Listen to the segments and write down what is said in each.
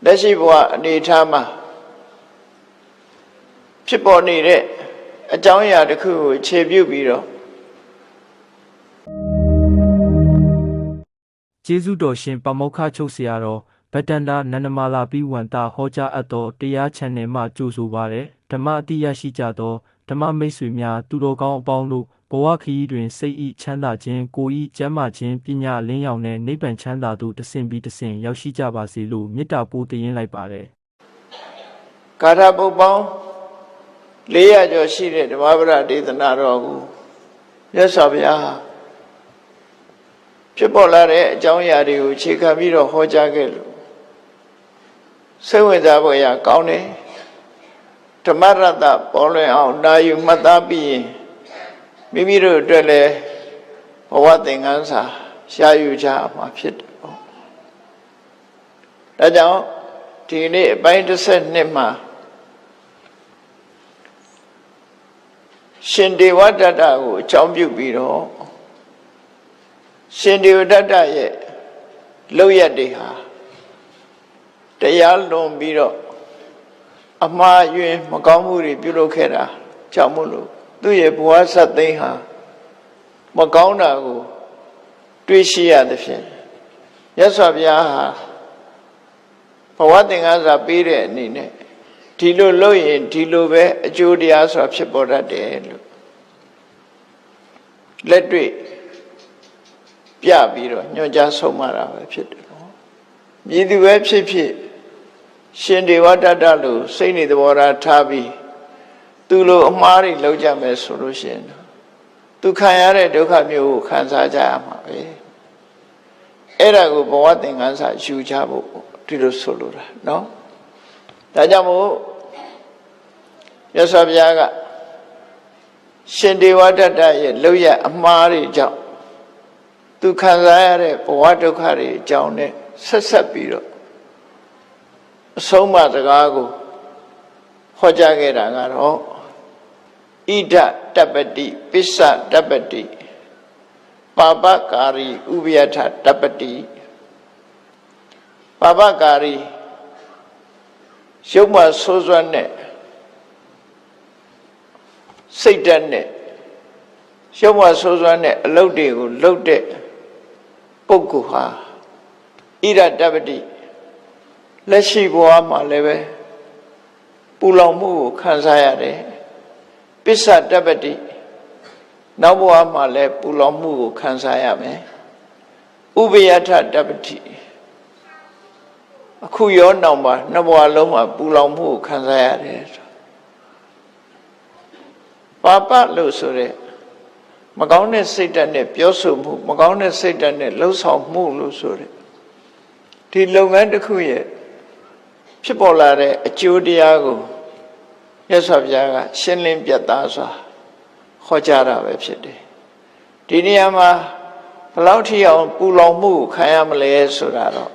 လက်ရှိဘဝအနေထားမှာဖြစ်ပေါ်နေတဲ့အကြောင်းအရာတစ်ခုကိုခြေပြုပြီးတော့ကျေးဇူးတော်ရှင်ပါမောက္ခချုပ်ဆရာတော်ဗတ္တန္တနန္ဒမာလာပိဝန္တဟောကြားအပ်သောတရား channel မှကြိုဆိုပါရစေဓမ္မအတိရရှိကြသောဓမ္မမိတ်ဆွေများသူတော်ကောင်းအပေါင်းတို့ဘဝခရီးတွင်စိတ်ဤချမ်းသာခြင်းကိုယ်ဤကျမ်းမာခြင်းပညာလင်းရောင်နှင့်နိဗ္ဗာန်ချမ်းသာသို့တဆင့်ပြီးတဆင့်ရောက်ရှိကြပါစေလို့မေတ္တာပို့သရင်လိုက်ပါတယ်ကာထပုပ္ပေါင်း400ကျော်ရှိတဲ့ဓမ္မပဒဒေသနာတော်ကိုမြတ်စွာဘုရားဖြစ်ပေါ်လာတဲ့အကြောင်းအရာတွေကိုအခြေခံပြီးတော့ဟောကြားခဲ့လို့စိတ်ဝင်စားဖို့ရကောင်းတယ်ဓမ္မရတ္တပေါ်လွင်အောင်နာယူမှတ်သားပြီးရင်မိမိတို့အတွက်လည်းဘဝသင်္ကန်းစာရှားယူကြမှာဖြစ်တယ်ပေါ့ဒါကြောင့်ဒီနေ့အပိုင်း12မှာရှင်ဒေဝဒတ္တကိုအကြောင်းပြုပြီးတော့ရှင်ဒေဝဒတ္တရဲ့လောက်ရတွေဟာတရားလွန်ပြီးတော့အမှားယွင်းမကောင်းမှုတွေပြုလုပ်ခဲ့တာကြောင့်မို့လို့သူ့ရဲ့ဘဝဆက်သိမ်းဟာမကောင်းတာကိုတွေးရှိရသဖြင့်မြတ်စွာဘုရားဟာဘဝသင်္ကန်းစာပေးတဲ့အနေနဲ့ဒီလိုလုပ်ရင်ဒီလိုပဲအကျိုးတရားဆိုတာဖြစ်ပေါ်တတ်တယ်လို့လက်တွေ့ပြပြီးတော့ညွှန်ကြားဆုံးမတာပဲဖြစ်တယ်ပေါ့မြည်သူပဲဖြစ်ဖြစ်ရှင်ဒေဝဒတ္တလို့စိတ်နေသဘောထားပြီးသူလိုအမှားတွေလုပ်ကြမယ်ဆိုလို့ရှိရင်သူခံရတဲ့ဒုက္ခမျိုးကိုခံစားကြရမှာပဲအဲ့ဒါကိုဘဝသင်္ကန်းစာယူကြဖို့ဒီလိုဆိုလိုတာเนาะဒါကြောင့်မို့မြတ်စွာဘုရားကရှင်ဒေဝဒတ္တရဲ့လောက်ရအမှားတွေကြောင့်သူခံစားရတဲ့ဘဝဒုက္ခတွေအကြောင်းနဲ့ဆက်ပြီးတော့အဆုံးအမစကားကိုဟောကြားခဲ့တာကတော့ဣဒတပ္ပတိပစ္စတပ္ပတိပါပကာရီဥပယထတပ္ပတိပါပကာရီရုပ်မှဆိုးစွမ်းတဲ့စိတ်ဓာတ်နဲ့ရုပ်မှဆိုးစွမ်းတဲ့အလုပ်တွေကိုလုပ်တဲ့ပုဂ္ဂိုလ်ဟာဣဒတပ္ပတိလက်ရှိဘဝမှာလည်းပဲပူလောင်မှုကိုခံစားရတယ်ပစ္စတပ္ပတိနောက်ဘဝမှာလည်းပူလောင်မှုကိုခံစားရမယ်ဥပယထတပ္ပတိအခုရောနောက်မှာနှစ်ဘဝလုံးမှာပူလောင်မှုကိုခံစားရတယ်ပါပလို့ဆိုတဲ့မကောင်းတဲ့စိတ်ဓာတ်နဲ့ပြောဆိုမှုမကောင်းတဲ့စိတ်ဓာတ်နဲ့လှုပ်ဆောင်မှုလို့ဆိုတဲ့ဒီလုပ်ငန်းတစ်ခုရဲ့ဖြစ်ပေါ်လာတဲ့အကျိုးတရားကိုမြတ်စွာဘုရားကရှင်းလင်းပြတ်သားစွာဟောကြားတာပဲဖြစ်တယ်ဒီနေရာမှာဘယ်လောက်ထိအောင်ပူလောင်မှုခံရမလဲဆိုတာတော့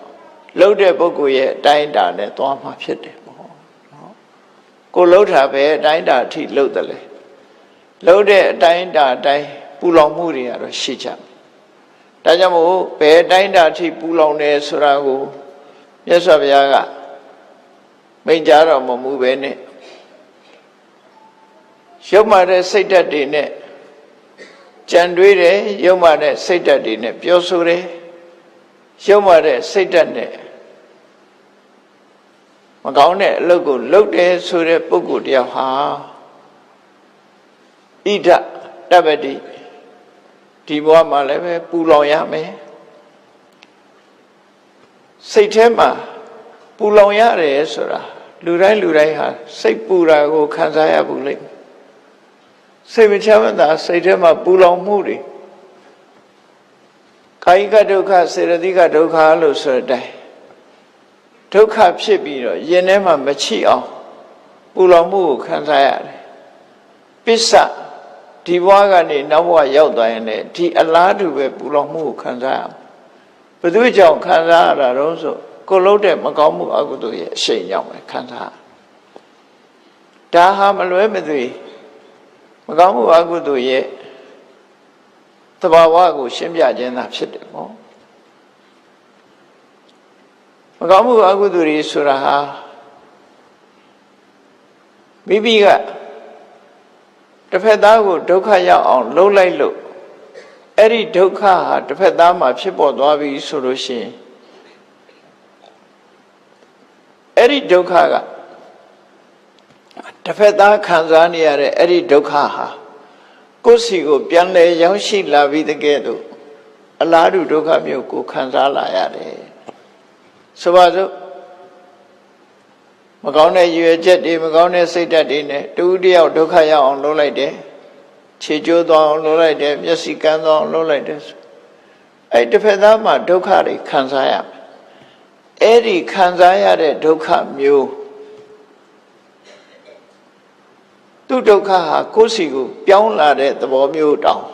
လှုပ်တဲ့ပုဂ္ဂိုလ်ရဲ့အတိုင်းအတာနဲ့သွားမှာဖြစ်တယ်ပေါ့နော်ကိုလှုပ်တာပဲအတိုင်းအတာအထိလှုပ်တယ်လေလှုပ်တဲ့အတိုင်းအတာအတိုင်းပူလောင်မှုတွေကတော့ရှိကြတယ်ဒါကြောင့်မို့ဘယ်အတိုင်းအတာအထိပူလောင်တယ်ဆိုတာကိုမြတ်စွာဘုရားကမိန့်ကြားတော်မူပဲနဲ့ရုပ်မှတဲ့စိတ်ဓာတ်တွေနဲ့ကြံတွေးတယ်ရုပ်မှတဲ့စိတ်ဓာတ်တွေနဲ့ပြောဆိုတယ်ရုပ်မှတဲ့စိတ်ဓာတ်နဲ့မကောင်းတဲ့အလုပ်ကိုလုပ်တယ်ဆိုတဲ့ပုဂ္ဂိုလ်တယောက်ဟာဣဒတပ္ပတိဒီဘဝမှာလည်းပဲပူလောင်ရမယ်စိတ်ထဲမှာပူလောင်ရတယ်ဆိုတာလူတိုင်းဟာစိတ်ပူတာကိုခံစားရဘူးလေစိတ်မချမ်းသာစိတ်ထဲမှာပူလောင်မှုတွေကာယကဒုက္ခစေတသိကဒုက္ခလို့ဆိုတဲ့အတိုင်းဒုက္ခဖြစ်ပြီးတော့ရင်ထဲမှာမချိအောင်ပူလောင်မှုကိုခံစားရတယ်ပစ္စဒီဘဝကနေနောက်ဘဝရောက်သွားရင်လည်းဒီအလားတူပဲပူလောင်မှုကိုခံစားရဘယ်သူကြောင့်ခံစားရတာတော့ဆိုကိုလုံးတဲ့မကောင်းမှုအကုသိုလ်ရဲ့အရှိန်ကြောင့်ပဲခံစားဒါဟာမလွဲမသွေမကောင်းမှုအကုသိုလ်ရဲ့သဘာဝကိုရှင်းပြခြင်းသာဖြစ်တယ်ပေါ့ မကောင်းမှုအကုသိုလ်တွေဆိုတာဟာမိမိကတစ်ဖက်သားကိုဒုက္ခရောက်အောင်လှုပ်လိုက်လို့အဲ့ဒီဒုက္ခဟာတစ်ဖက်သားမှာဖြစ်ပေါ်သွားပြီဆိုလို့ရှိရင်အဲ့ဒီဒုက္ခကတစ်ဖက်သားခံစားနေရတဲ့အဲ့ဒီဒုက္ခဟာကိုယ်စီကိုပြန်လဲရောက်ရှိလာပြီးတကယ်တော့အလားတူဒုက္ခမျိုးကိုခံစားလာရတယ်ဆိုပါစို့မကောင်းတဲ့ရွယ်ချက်တွေမကောင်းတဲ့စိတ်ဓာတ်တွေနဲ့တူတယောက်ဒုက္ခရောက်အောင်လုပ်လိုက်တယ်ခြေကျိုးသွားအောင်လုပ်လိုက်တယ်မျက်စိကန်းသွားအောင်လုပ်လိုက်တယ်အဲ့တစ်ဖက်သားမှာဒုက္ခတွေခံစားရမယ်အဲ့ဒီခံစားရတဲ့ဒုက္ခမျိုးသူဒုက္ခဟာကိုယ်စီကိုပြောင်းလာတဲ့သဘောမျိုးတောင်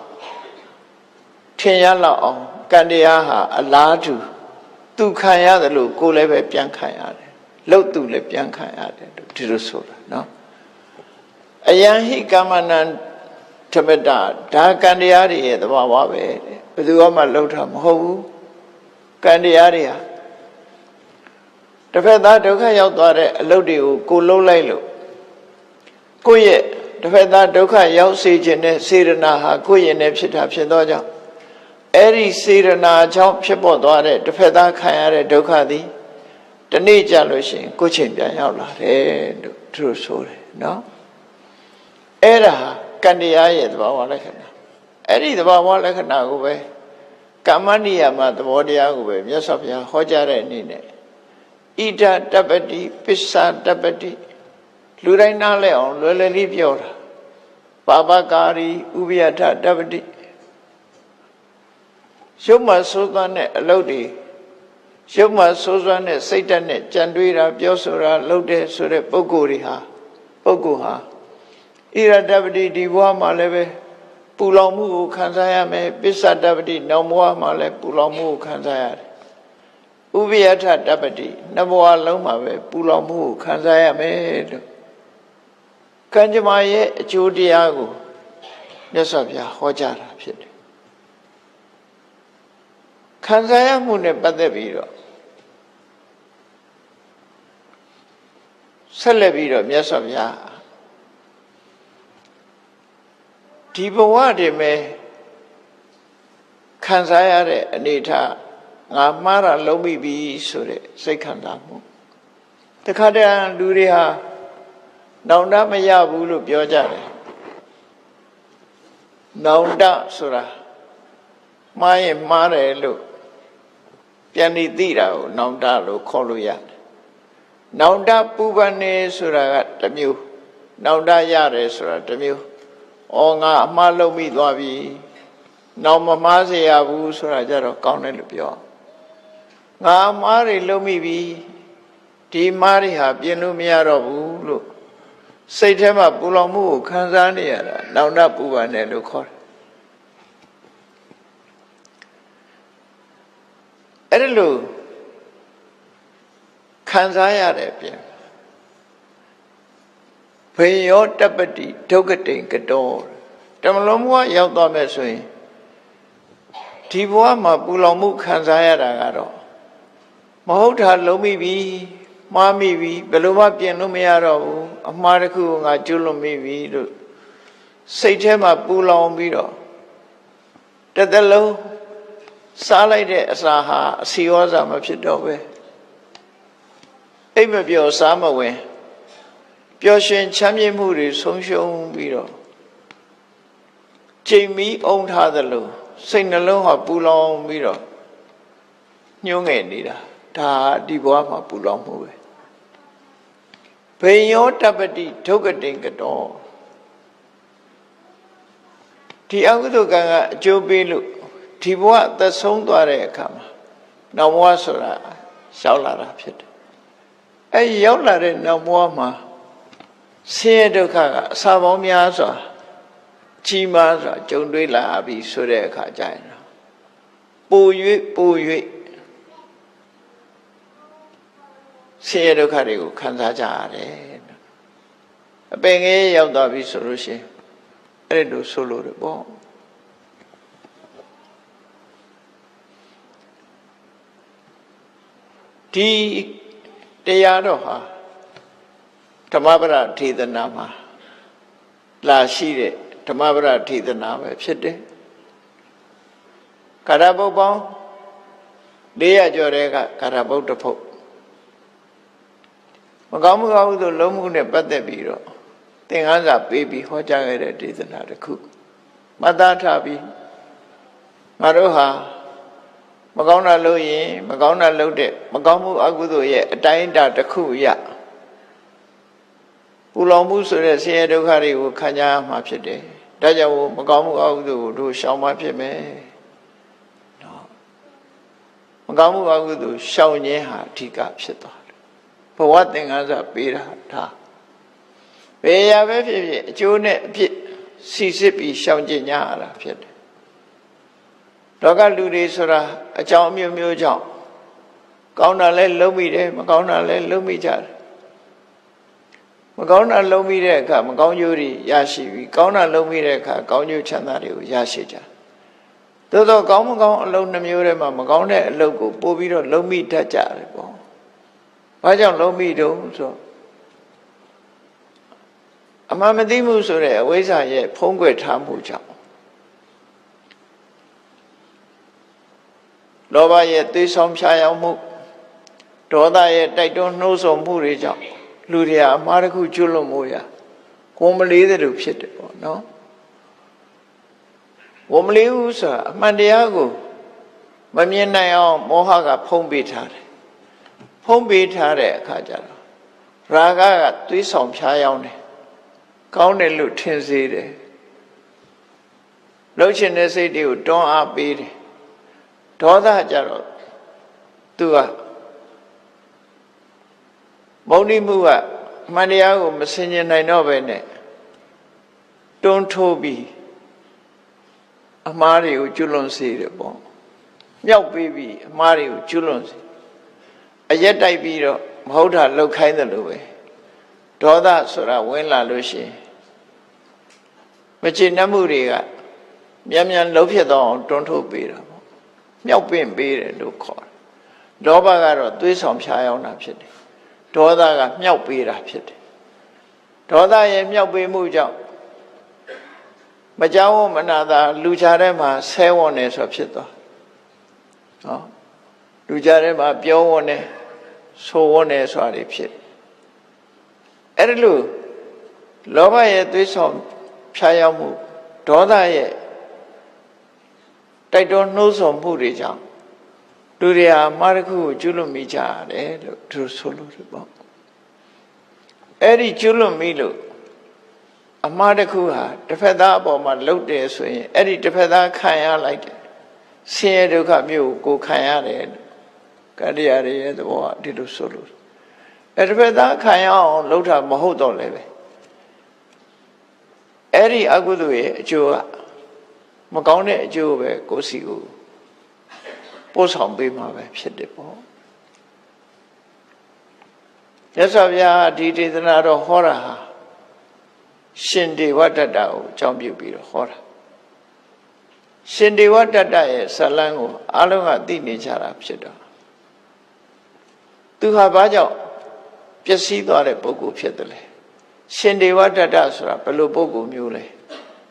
ထင်ရလောက်အောင်ကံတရားဟာအလားတူသူခံရတယ်လို့ကိုယ်လည်းပဲပြန်ခံရတယ်လှုပ်သူလည်းပြန်ခံရတယ်ဒီလိုဆိုတာနော်အယံဟိကမ္မနံဓမ္မတာဒါကံတရားတွေရဲ့သဘာဝပဲဘယ်သူမှလှုပ်တာမဟုတ်ဘူးကံတရားတွေဟာတစ်ဖက်သားဒုက္ခရောက်သွားတဲ့အလုပ်တွေကိုကိုလှုပ်လိုက်လို့ကိုယ့်ရဲ့တစ်ဖက်သားဒုက္ခရောက်စေခြင်းနဲ့စေရနာဟာကိုယ့်ရဲ့နဲ့ဖြစ်တာဖြစ်သောကြောင့်အဲ့ဒီစေရနာကြောင့်ဖြစ်ပေါ်သွားတဲ့တစ်ဖက်သားခံရတဲ့ဒုက္ခသည်တနေ့ကြလို့ရှိရင်ကိုယ်ချင်းပြန်ရောက်လာတယ်လို့သူတို့ဆိုတယ်နော်အဲ့ဒါကံတရားရဲ့သဘာဝလက္ခဏာအဲ့ဒီသဘာဝလက္ခဏာကိုပဲကမ္မနိယမသဘောတရားကိုပဲမြတ်စွာဘုရားဟောကြားတဲ့အနေနဲ့ဣဒတပ္ပတိပစ္ဆာတပ္ပတိလူတိုင်းနားလဲအောင်လွယ်လွယ်လေးပြောတာပါပကာရီဥပယထတပ္ပတိရုပ်မှဆိုးသွမ်းတဲ့အလုပ်တွေရုပ်မှဆိုးသွမ်းတဲ့စိတ်ဓာတ်နဲ့ကြံတွေးတာပြောဆိုတာလုပ်တဲ့ဆိုတဲ့ပုဂ္ဂိုလ်ဟာဣရတပ္ပတိဒီဘဝမှာလည်းပဲပူလောင်မှုကိုခံစားရမယ်ပစ္ဆတပ္ပတိနောက်ဘဝမှာလည်းပူလောင်မှုကိုခံစားရတယ်ဥပယထတပ္ပတိနှစ်ဘဝလုံးမှာပဲပူလောင်မှုကိုခံစားရမယ်လို့ကံကြမ္မာရဲ့အကျိုးတရားကိုမြတ်စွာဘုရားဟောကြားတာဖြစ်တယ်ခံစားရမှုနဲ့ပတ်သက်ပြီးတော့ဆက်လက်ပြီးတော့မြတ်စွာဘုရားဒီဘဝတည်းမဲ့ခံစားရတဲ့အနေထားငါမှားတာလုံးမိပြီဆိုတဲ့စိတ်ခံစားမှုတခါတည်းလူတွေဟာနောင်တမရဘူးလို့ပြောကြတယ်နောင်တဆိုတာမှားရင်မှားတယ်လို့ပြန်ပြီးသိတာကိုနောင်တလို့ခေါ်လို့ရတယ်နောင်တပူပန်နေဆိုတာကတစ်မျိုးနောင်တရတယ်ဆိုတာတစ်မျိုးဩငါအမှားလုံးမိသွားပြီနောက်မမှားစေရဘူးဆိုတာကြတော့ကောင်းတယ်လို့ပြောငါအမှားတွေလုံးမိပြီဒီမှားတွေဟာပြင်လို့မရတော့ဘူးလို့စိတ်ထဲမှာပူလောင်မှုကိုခံစားနေရတာနောင်တပူပန်တယ်လို့ခေါ်တယ်အဲ့ဒါလို့ခံစားရတဲ့ပြင်ဘေယောတပ္ပတိဒုက္ခတိကတောတမလုံးဘဝရောက်သွားမယ်ဆိုရင်ဒီဘဝမှာပူလောင်မှုခံစားရတာကတော့မဟုတ်တာလုံးမိပြီမှားမိပြီဘယ်လိုမှပြင်လို့မရတော့ဘူးအမှားတစ်ခုကိုငါကျွလွန်မိပြီလို့စိတ်ထဲမှာပူလောင်ပြီးတော့တစ်သက်လုံးစားလိုက်တဲ့အစာဟာအစီဩဇာမဖြစ်တော့ပဲအိပ်မပျော်စားမဝင်ပျော်ရွှင်ချမ်းမြေ့မှုတွေဆုံးရှုံးပြီးတော့ချိန်မီအောင်ထားသလိုစိတ်နှလုံးဟာပူလောင်ပြီးတော့ညှိုးငယ်နေတာဒါဒီဘဝမှာပူလောင်မှုပဲဘေယောတပ္ပတိဒုက္ခတိကတောဒီအကုသိုလ်ကံကအကျိုးပေးလို့ဒီဘဝအသက်ဆုံးသွားတဲ့အခါမှာနောက်ဘဝဆိုတာရောက်လာတာဖြစ်တယ်အဲရောက်လာတဲ့နောက်ဘဝမှာဆင်းရဲဒုက္ခကအစာပေါင်းများစွာကြီးမားစွာကြုံတွေ့လာပြီဆိုတဲ့အခါကျရင်ပို၍ဆင်းရဲဒုက္ခတွေကိုခံစားကြရတယ်အပင်ငယ်ရောက်သွားပြီဆိုလို့ရှိရင်အဲ့ဒါလို့ဆိုလို့ရပေါ့ဒ ဒီတရားတော်ဟာဓမ္မပဒထေသနာမှာလာရှိတဲ့ဓမ္မပဒထေသနာပဲဖြစ်တယ်ကာရပုတ်ပေါင်း400ကျော်တဲ့ကကာရပုတ်တစ်ဖုတ်မကောင်းမှုကောင်းမှုလုံးမှုနဲ့ပတ်သက်ပြီးတော့သင်္ကန်းစာပေးပြီးဟောကြားခဲ့တဲ့ဒေသနာတစ်ခုမှတ်သားထားပြီးငါတို့ဟာမကောင်းတာလုပ်ရင်မကောင်းတာလုပ်တဲ့မကောင်းမှုအကုသိုလ်ရဲ့အတိုင်းအတာတစ်ခုရပူလောင်မှုဆိုတဲ့ဆင်းရဲဒုက္ခတွေကိုခံကြရမှာဖြစ်တယ်။ဒါကြောင့်မကောင်းမှုအကုသိုလ်ကိုတို့ရှောင်မှဖြစ်မယ်။နော်မကောင်းမှုအကုသိုလ်ရှောင်ခြင်းဟာအဓိကဖြစ်သွားတယ်။ဘဝသင်္ကန်းစာပေးတာဒါဘယ်ရပဲဖြစ်ဖြစ်အကျိုးနဲ့အဖြစ်စီစစ်ပြီးရှောင်ကျင်ကြရတာဖြစ်တယ်။လောကလူတွေဆိုတာအကြောင်းအမျိုးမျိုးကြောင့်ကောင်းတာလည်းလုံးမိတယ်မကောင်းတာလည်းလုံးမိကြတယ်မကောင်းတာလုံးမိတဲ့အခါမကောင်းကျိုးတွေရရှိပြီးကောင်းတာလုံးမိတဲ့အခါကောင်းကျိုးချမ်းသာတွေကိုရရှိကြသို့သောကောင်းမကောင်းအလုံးနှမျိုးထဲမှာမကောင်းတဲ့အလုပ်ကိုပို့ပြီးတော့လုံးမိတတ်ကြတယ်ပေါ့ဘာကြောင့်လုံးမိတုံးဆိုအမှန်မသိမှုဆိုတဲ့အဝိဇ္ဇာရဲ့ဖုံးကွယ်ထားမှုကြောင့်လောဘရဲ့သွေးဆောင်ဖြာရောက်မှုဒေါသရဲ့တိုက်တွန်းနှိုးဆော်မှုတွေကြောင့်လူတွေအမှားတစ်ခုကျွလွန်မှုရကိုမလေးတဲ့လူဖြစ်တယ်ပေါ့နော်ကိုမလေးဘူးဆိုတာအမှန်တရားကိုမမြင်နိုင်အောင်မောဟကဖုံးပေးထားတယ်ဖုံးပေးထားတဲ့အခါကျတော့ရာဂကသွေးဆောင်ဖြာရောက်တယ်ကောင်းတယ်လို့ထင်စေတယ်လှုပ်ရှင်တဲ့စိတ်တွေကိုတွန်းအားပေးတယ်ဒေါသကြတော့သူကမုန်းတိမှုကအမှန်တရားကိုမဆင်ခြင်နိုင်တော့ပဲနဲ့တွန်းထိုးပြီးအမှားတွေကိုကျွလွန်စေတယ်ပေါ့မြောက်ပေးပြီးအမှားတွေကိုကျွလွန်စေအရက်တိုက်ပြီးတော့မဟုတ်တာလှုပ်ခိုင်းတယ်လို့ပဲဒေါသဆိုတာဝင်လာလို့ရှိရင်မချေနှက်မှုတွေကမြန်မြန်လှုပ်ဖြစ်တော့အောင်တွန်းထိုးပေးတာပေါ့မြောက်ပင့်ပေးတယ်လို့ခေါ်တယ်လောဘကတော့သွေးဆောင်ဖြာရောက်တာဖြစ်တယ်ဒေါသကမြောက်ပေးတာဖြစ်တယ်ဒေါသရဲ့မြောက်ပေးမှုကြောင့်မကြောက်ဝမနာသာလူချထဲမှာဆဲဝွန်နေဆိုဖြစ်သွားဟောလူချထဲမှာပြောဝွန်နေဆိုဝွန်နေဆိုတာတွေဖြစ်အဲ့ဒါလို့လောဘရဲ့သွေးဆောင်ဖြာရောက်မှုဒေါသရဲ့တိုက်တွန်းနှိုးဆော်မှုတွေကြောင့်လူတွေဟာမှားတစ်ခုကိုကျွလွန်မိကြရတယ်လို့သူဆိုလို့ရပေါ့အဲ့ဒီကျွလွန်မိလို့အမှားတစ်ခုဟာတစ်ဖက်သားအပေါ်မှာလှုပ်တယ်ဆိုရင်အဲ့ဒီတစ်ဖက်သားခံရလိုက်တယ်ဆင်းရဲဒုက္ခမျိုးကိုခံရတယ်ကတ္တရာရဲ့သဘောကဒီလိုဆိုလို့အဲ့တစ်ဖက်သားခံရအောင်လှုပ်တာမဟုတ်တော့လည်းပဲအဲ့ဒီအကုသိုလ်ရဲ့အကျိုးကမကောင်းတဲ့အကျိုးပဲကိုယ်စီကိုပို့ဆောင်ပေးမှာပဲဖြစ်တယ်ပေါ့မြတ်စွာဘုရားဒီဒေသနာတော်ဟောတာဟာရှင်ဒေဝတ္တကိုအကြောင်းပြုပြီးတော့ဟောတာရှင်ဒေဝတ္တရဲ့ဇာလံကိုအားလုံးကသိနေကြတာဖြစ်တော့သူဟာဘာကြောင့်ပျက်စီးသွားတဲ့ပုဂ္ဂိုလ်ဖြစ်တယ်လဲရှင်ဒေဝတ္တဆိုတာဘယ်လိုပုဂ္ဂိုလ်မျိုးလဲ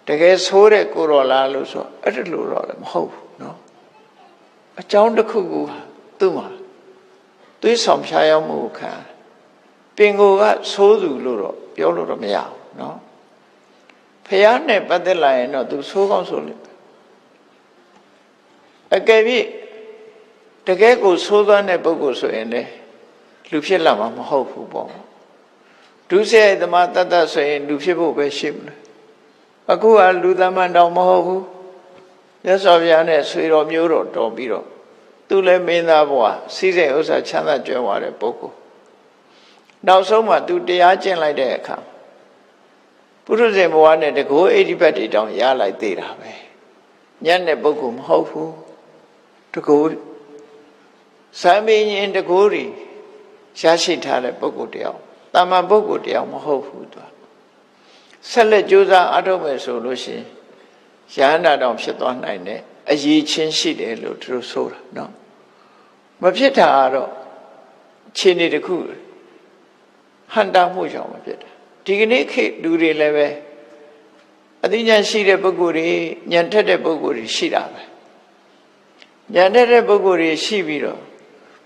တကယ်ဆိုးတဲ့ကိုရောလားလို့ဆိုအဲ့ဒါလိုတော့လည်းမဟုတ်ဘူးနော်အကြောင်းတစ်ခုခုသူ့မှာသွေးဆောင်ဖြာရောက်မှုခံပင်ကိုကဆိုးသူလို့တော့ပြောလို့တော့မရဘူးနော်ဖះနဲ့ပတ်သက်လာရင်တော့သူဆိုးကောင်းဆိုးလိမ့်မယ်အကယ်၍တကယ်ကိုဆိုးသွမ်းတဲ့ပုဂ္ဂိုလ်ဆိုရင်လည်းလူဖြစ်လာမှာမဟုတ်ဘူးပေါ့ဒုစရိုက်သမားတတ်တတ်ဆိုရင်လူဖြစ်ဖို့ပဲရှိမလားအခုကလူသမန်တောင်မဟုတ်ဘူးမြတ်စွာဘုရားနဲ့ဆွေတော်မျိုးတော်တော်ပြီးတော့သူလည်းမင်းသားဘဝစီးစိမ်ဥစ္စာချမ်းသာကြွယ်ဝတဲ့ပုဂ္ဂိုလ်နောက်ဆုံးမှသူတရားကျင့်လိုက်တဲ့အခါပုထုဇဉ်ဘဝနဲ့တကောအိဋ္ဌိပတ်တွေတောင်ရလိုက်သေးတာပဲညံ့တဲ့ပုဂ္ဂိုလ်မဟုတ်ဘူးတကောစံပင်ရင်တကောတွေရရှိထားတဲ့ပုဂ္ဂိုလ်တယောက်တာမန်ပုဂ္ဂိုလ်တယောက်မဟုတ်ဘူးသူဆက်လက်ကြိုးစားအားထုတ်မယ်ဆိုလို့ရှိရင်ယဟန္တာတောင်ဖြစ်သွားနိုင်တယ်အရေးချင်းရှိတယ်လို့သူတို့ဆိုတာနော်မဖြစ်တာကတော့ အခြေအနေတစ်ခုဟန်တာမှုကြောင့်ဖြစ်တယ်ဒီကနေ့ခေတ်လူတွေလည်းပဲအသိဉာဏ်ရှိတဲ့ပုဂ္ဂိုလ်တွေဉာဏ်ထက်တဲ့ပုဂ္ဂိုလ်တွေရှိတာပဲဉာဏ်ထက်တဲ့ပုဂ္ဂိုလ်တွေရှိပြီးတော့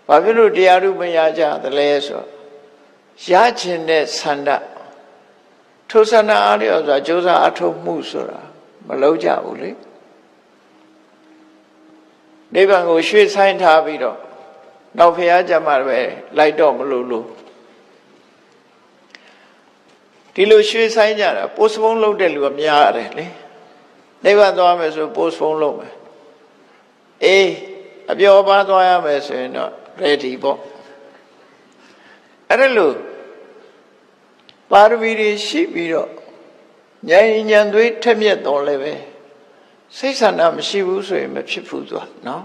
ဘာဖြစ်လို့တရားဥပမရကြသလဲဆိုရခြင်းတဲ့ဆန္ဒထိုဆန္ဒအားလျော်စွာကြိုးစားအထောက်မှုဆိုတာမလုပ်ကြဘူးလေနိဗ္ဗာန်ကိုရွှေ့ဆိုင်ထားပြီးတော့နောက်ဖရာကြမှာပဲလိုက်တော့မလို့ဒီလိုရွှေ့ဆိုင်ကြတာပို့စပုံးလုပ်တဲ့လူကများရတယ်လေနိဗ္ဗာန်သွားမယ်ဆိုပို့စပုံးလုပ်မယ်အေးအပျော်ပါးသွားရမယ်ဆိုရင်တော့ ready ပေါ့အဲ့ဒါလို့ပါရမီတွေရှိပြီးတော့ဉာဏ်ဉာဏ်သွေးထက်မြက်တော်လည်းပဲစိတ်ဆန္ဒမရှိဘူးဆိုရင်မဖြစ်ဘူးသွားနော်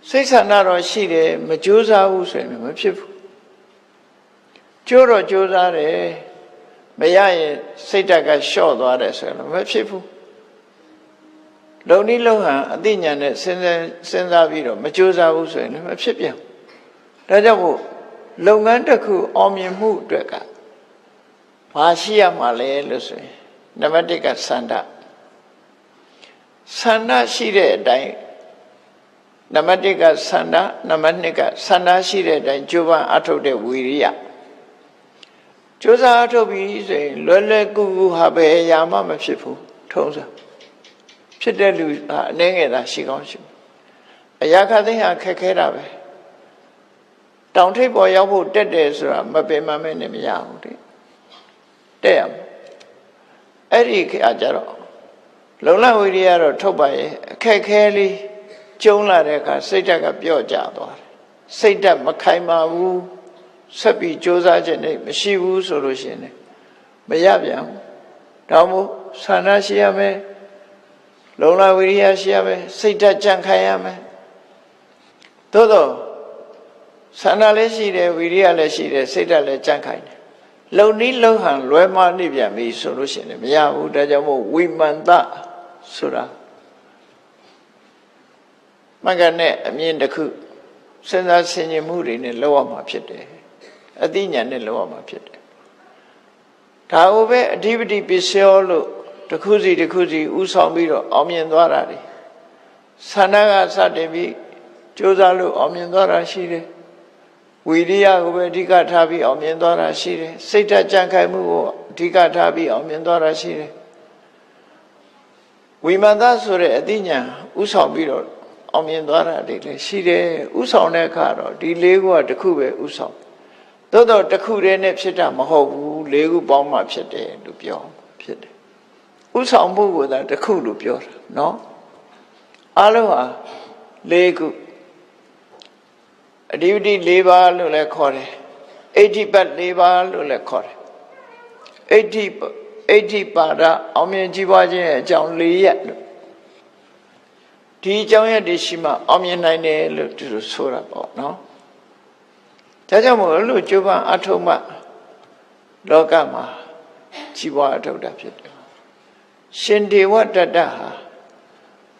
စိတ်ဆန္ဒတော့ရှိတယ်မကြိုးစားဘူးဆိုရင်မဖြစ်ဘူးကြိုးတော့ကြိုးစားတယ်မရရင်စိတ်ဓာတ်ကလျှော့သွားတယ်ဆိုရင်မဖြစ်ဘူးလုံနည်းလုံဟန်အသိဉာဏ်နဲ့စဉ်းစားပြီးတော့မကြိုးစားဘူးဆိုရင်မဖြစ်ပြန်ဒါကြောင့်မို့လုပ်ငန်းတစ်ခုအောင်မြင်မှုအတွက်ကဘာရှိရမှာလဲလို့ဆိုရင်နံပါတ်1ကဆန္ဒရှိတဲ့အတိုင်းနံပါတ်1ကဆန္ဒနံပါတ်2ကဆန္ဒရှိတဲ့အတိုင်းကြိုးပမ်းအထောက်တဲ့ဝီရိယကြိုးစားအထုတ်ပြီးဆိုရင်လွယ်လွယ်ကူကူဟာပဲရာမမဖြစ်ဘူးထုံးစံဖြစ်တဲ့လူအနေငယ်သာရှိကောင်းရှိအရာခသိဟာခက်ခဲတာပဲတောင်ထိပ်ပေါ်ရောက်ဖို့တက်တယ်ဆိုတာမပင်မမဲနဲ့မရဘူးတဲ့တက်ရမယ်အဲ့ဒီခါကျတော့လုံလဝိရိယတော့ထုတ်ပါရဲ့အခက်ခဲလေးကျုံလာတဲ့အခါစိတ်ဓာတ်ကပြော့ကျသွားတယ်စိတ်ဓာတ်မခိုင်မာဘူးဆက်ပြီးကြိုးစားခြင်းနဲ့မရှိဘူးဆိုလို့ရှိရင်မရပြန်ဘူးဒါမို့ဆန္ဒရှိရမယ်လုံလဝိရိယရှိရမယ်စိတ်ဓာတ်ကြံ့ခိုင်ရမယ်သို့တော့ဆန္ဒလည်းရှိတယ်ဝိရိယလည်းရှိတယ်စိတ်ဓာတ်လည်းကြံ့ခိုင်တယ်လုံနည်းလုံဟန်လွဲမှားနေပြန်ပြီဆိုလို့ရှိရင်မရဘူးဒါကြောင့်မို့ဝိမန္တဆိုတာမကနဲ့အမြင်တစ်ခုစဉ်းစားဆင်ခြင်မှုတွေနဲ့လောက်ရမှာဖြစ်တယ်အသိဉာဏ်နဲ့လောက်ရမှာဖြစ်တယ်ဒါကိုပဲအဓိပတိပစ္စယောလို့တစ်ခုစီတစ်ခုစီဥဆောင်ပြီးတော့အောင်မြင်သွားတာတွေဆန္ဒကစတင်ပြီးကြိုးစားလို့အောင်မြင်သွားတာရှိတယ်ဝိရိယကိုပဲအဓိကထားပြီးအောင်မြင်သွားတာရှိတယ်စိတ်ဓာတ်ကြံ့ခိုင်မှုကိုအဓိကထားပြီးအောင်မြင်သွားတာရှိတယ်ဝိမန္တဆိုတဲ့အသိဉာဏ်ဥဆောင်ပြီးတော့အောင်မြင်သွားတာတွေလည်းရှိတယ်ဥဆောင်တဲ့အခါတော့ဒီ၄ခုကတစ်ခုပဲဥဆောင်သို့တော့တစ်ခုတည်းနဲ့ဖြစ်တာမဟုတ်ဘူး၄ခုပေါင်းမှဖြစ်တယ်လို့ပြောဖြစ်တယ်ဥဆောင်မှုကတစ်ခုလို့ပြောတာနော်အားလုံးဟာ၄ခုအဓိပတိ၄ပါးလို့လည်းခေါ်တယ်အဋ္ဌိပတ်၄ပါးလို့လည်းခေါ်တယ်အဋ္ဌိပါဒအောင်မြင်ကြီးပွားခြင်းရဲ့အကြောင်း၄ရပ်လို့ဒီအကြောင်းရက်တွေရှိမှအောင်မြင်နိုင်တယ်လို့သူတို့ဆိုတာပေါ့နော်ဒါကြောင့်မို့လို့ကျိုးပန်းအထုံးမှလောကမှာကြီးပွားအထောက်တာဖြစ်တယ်ရှင်ဒေဝတတ္တဟာ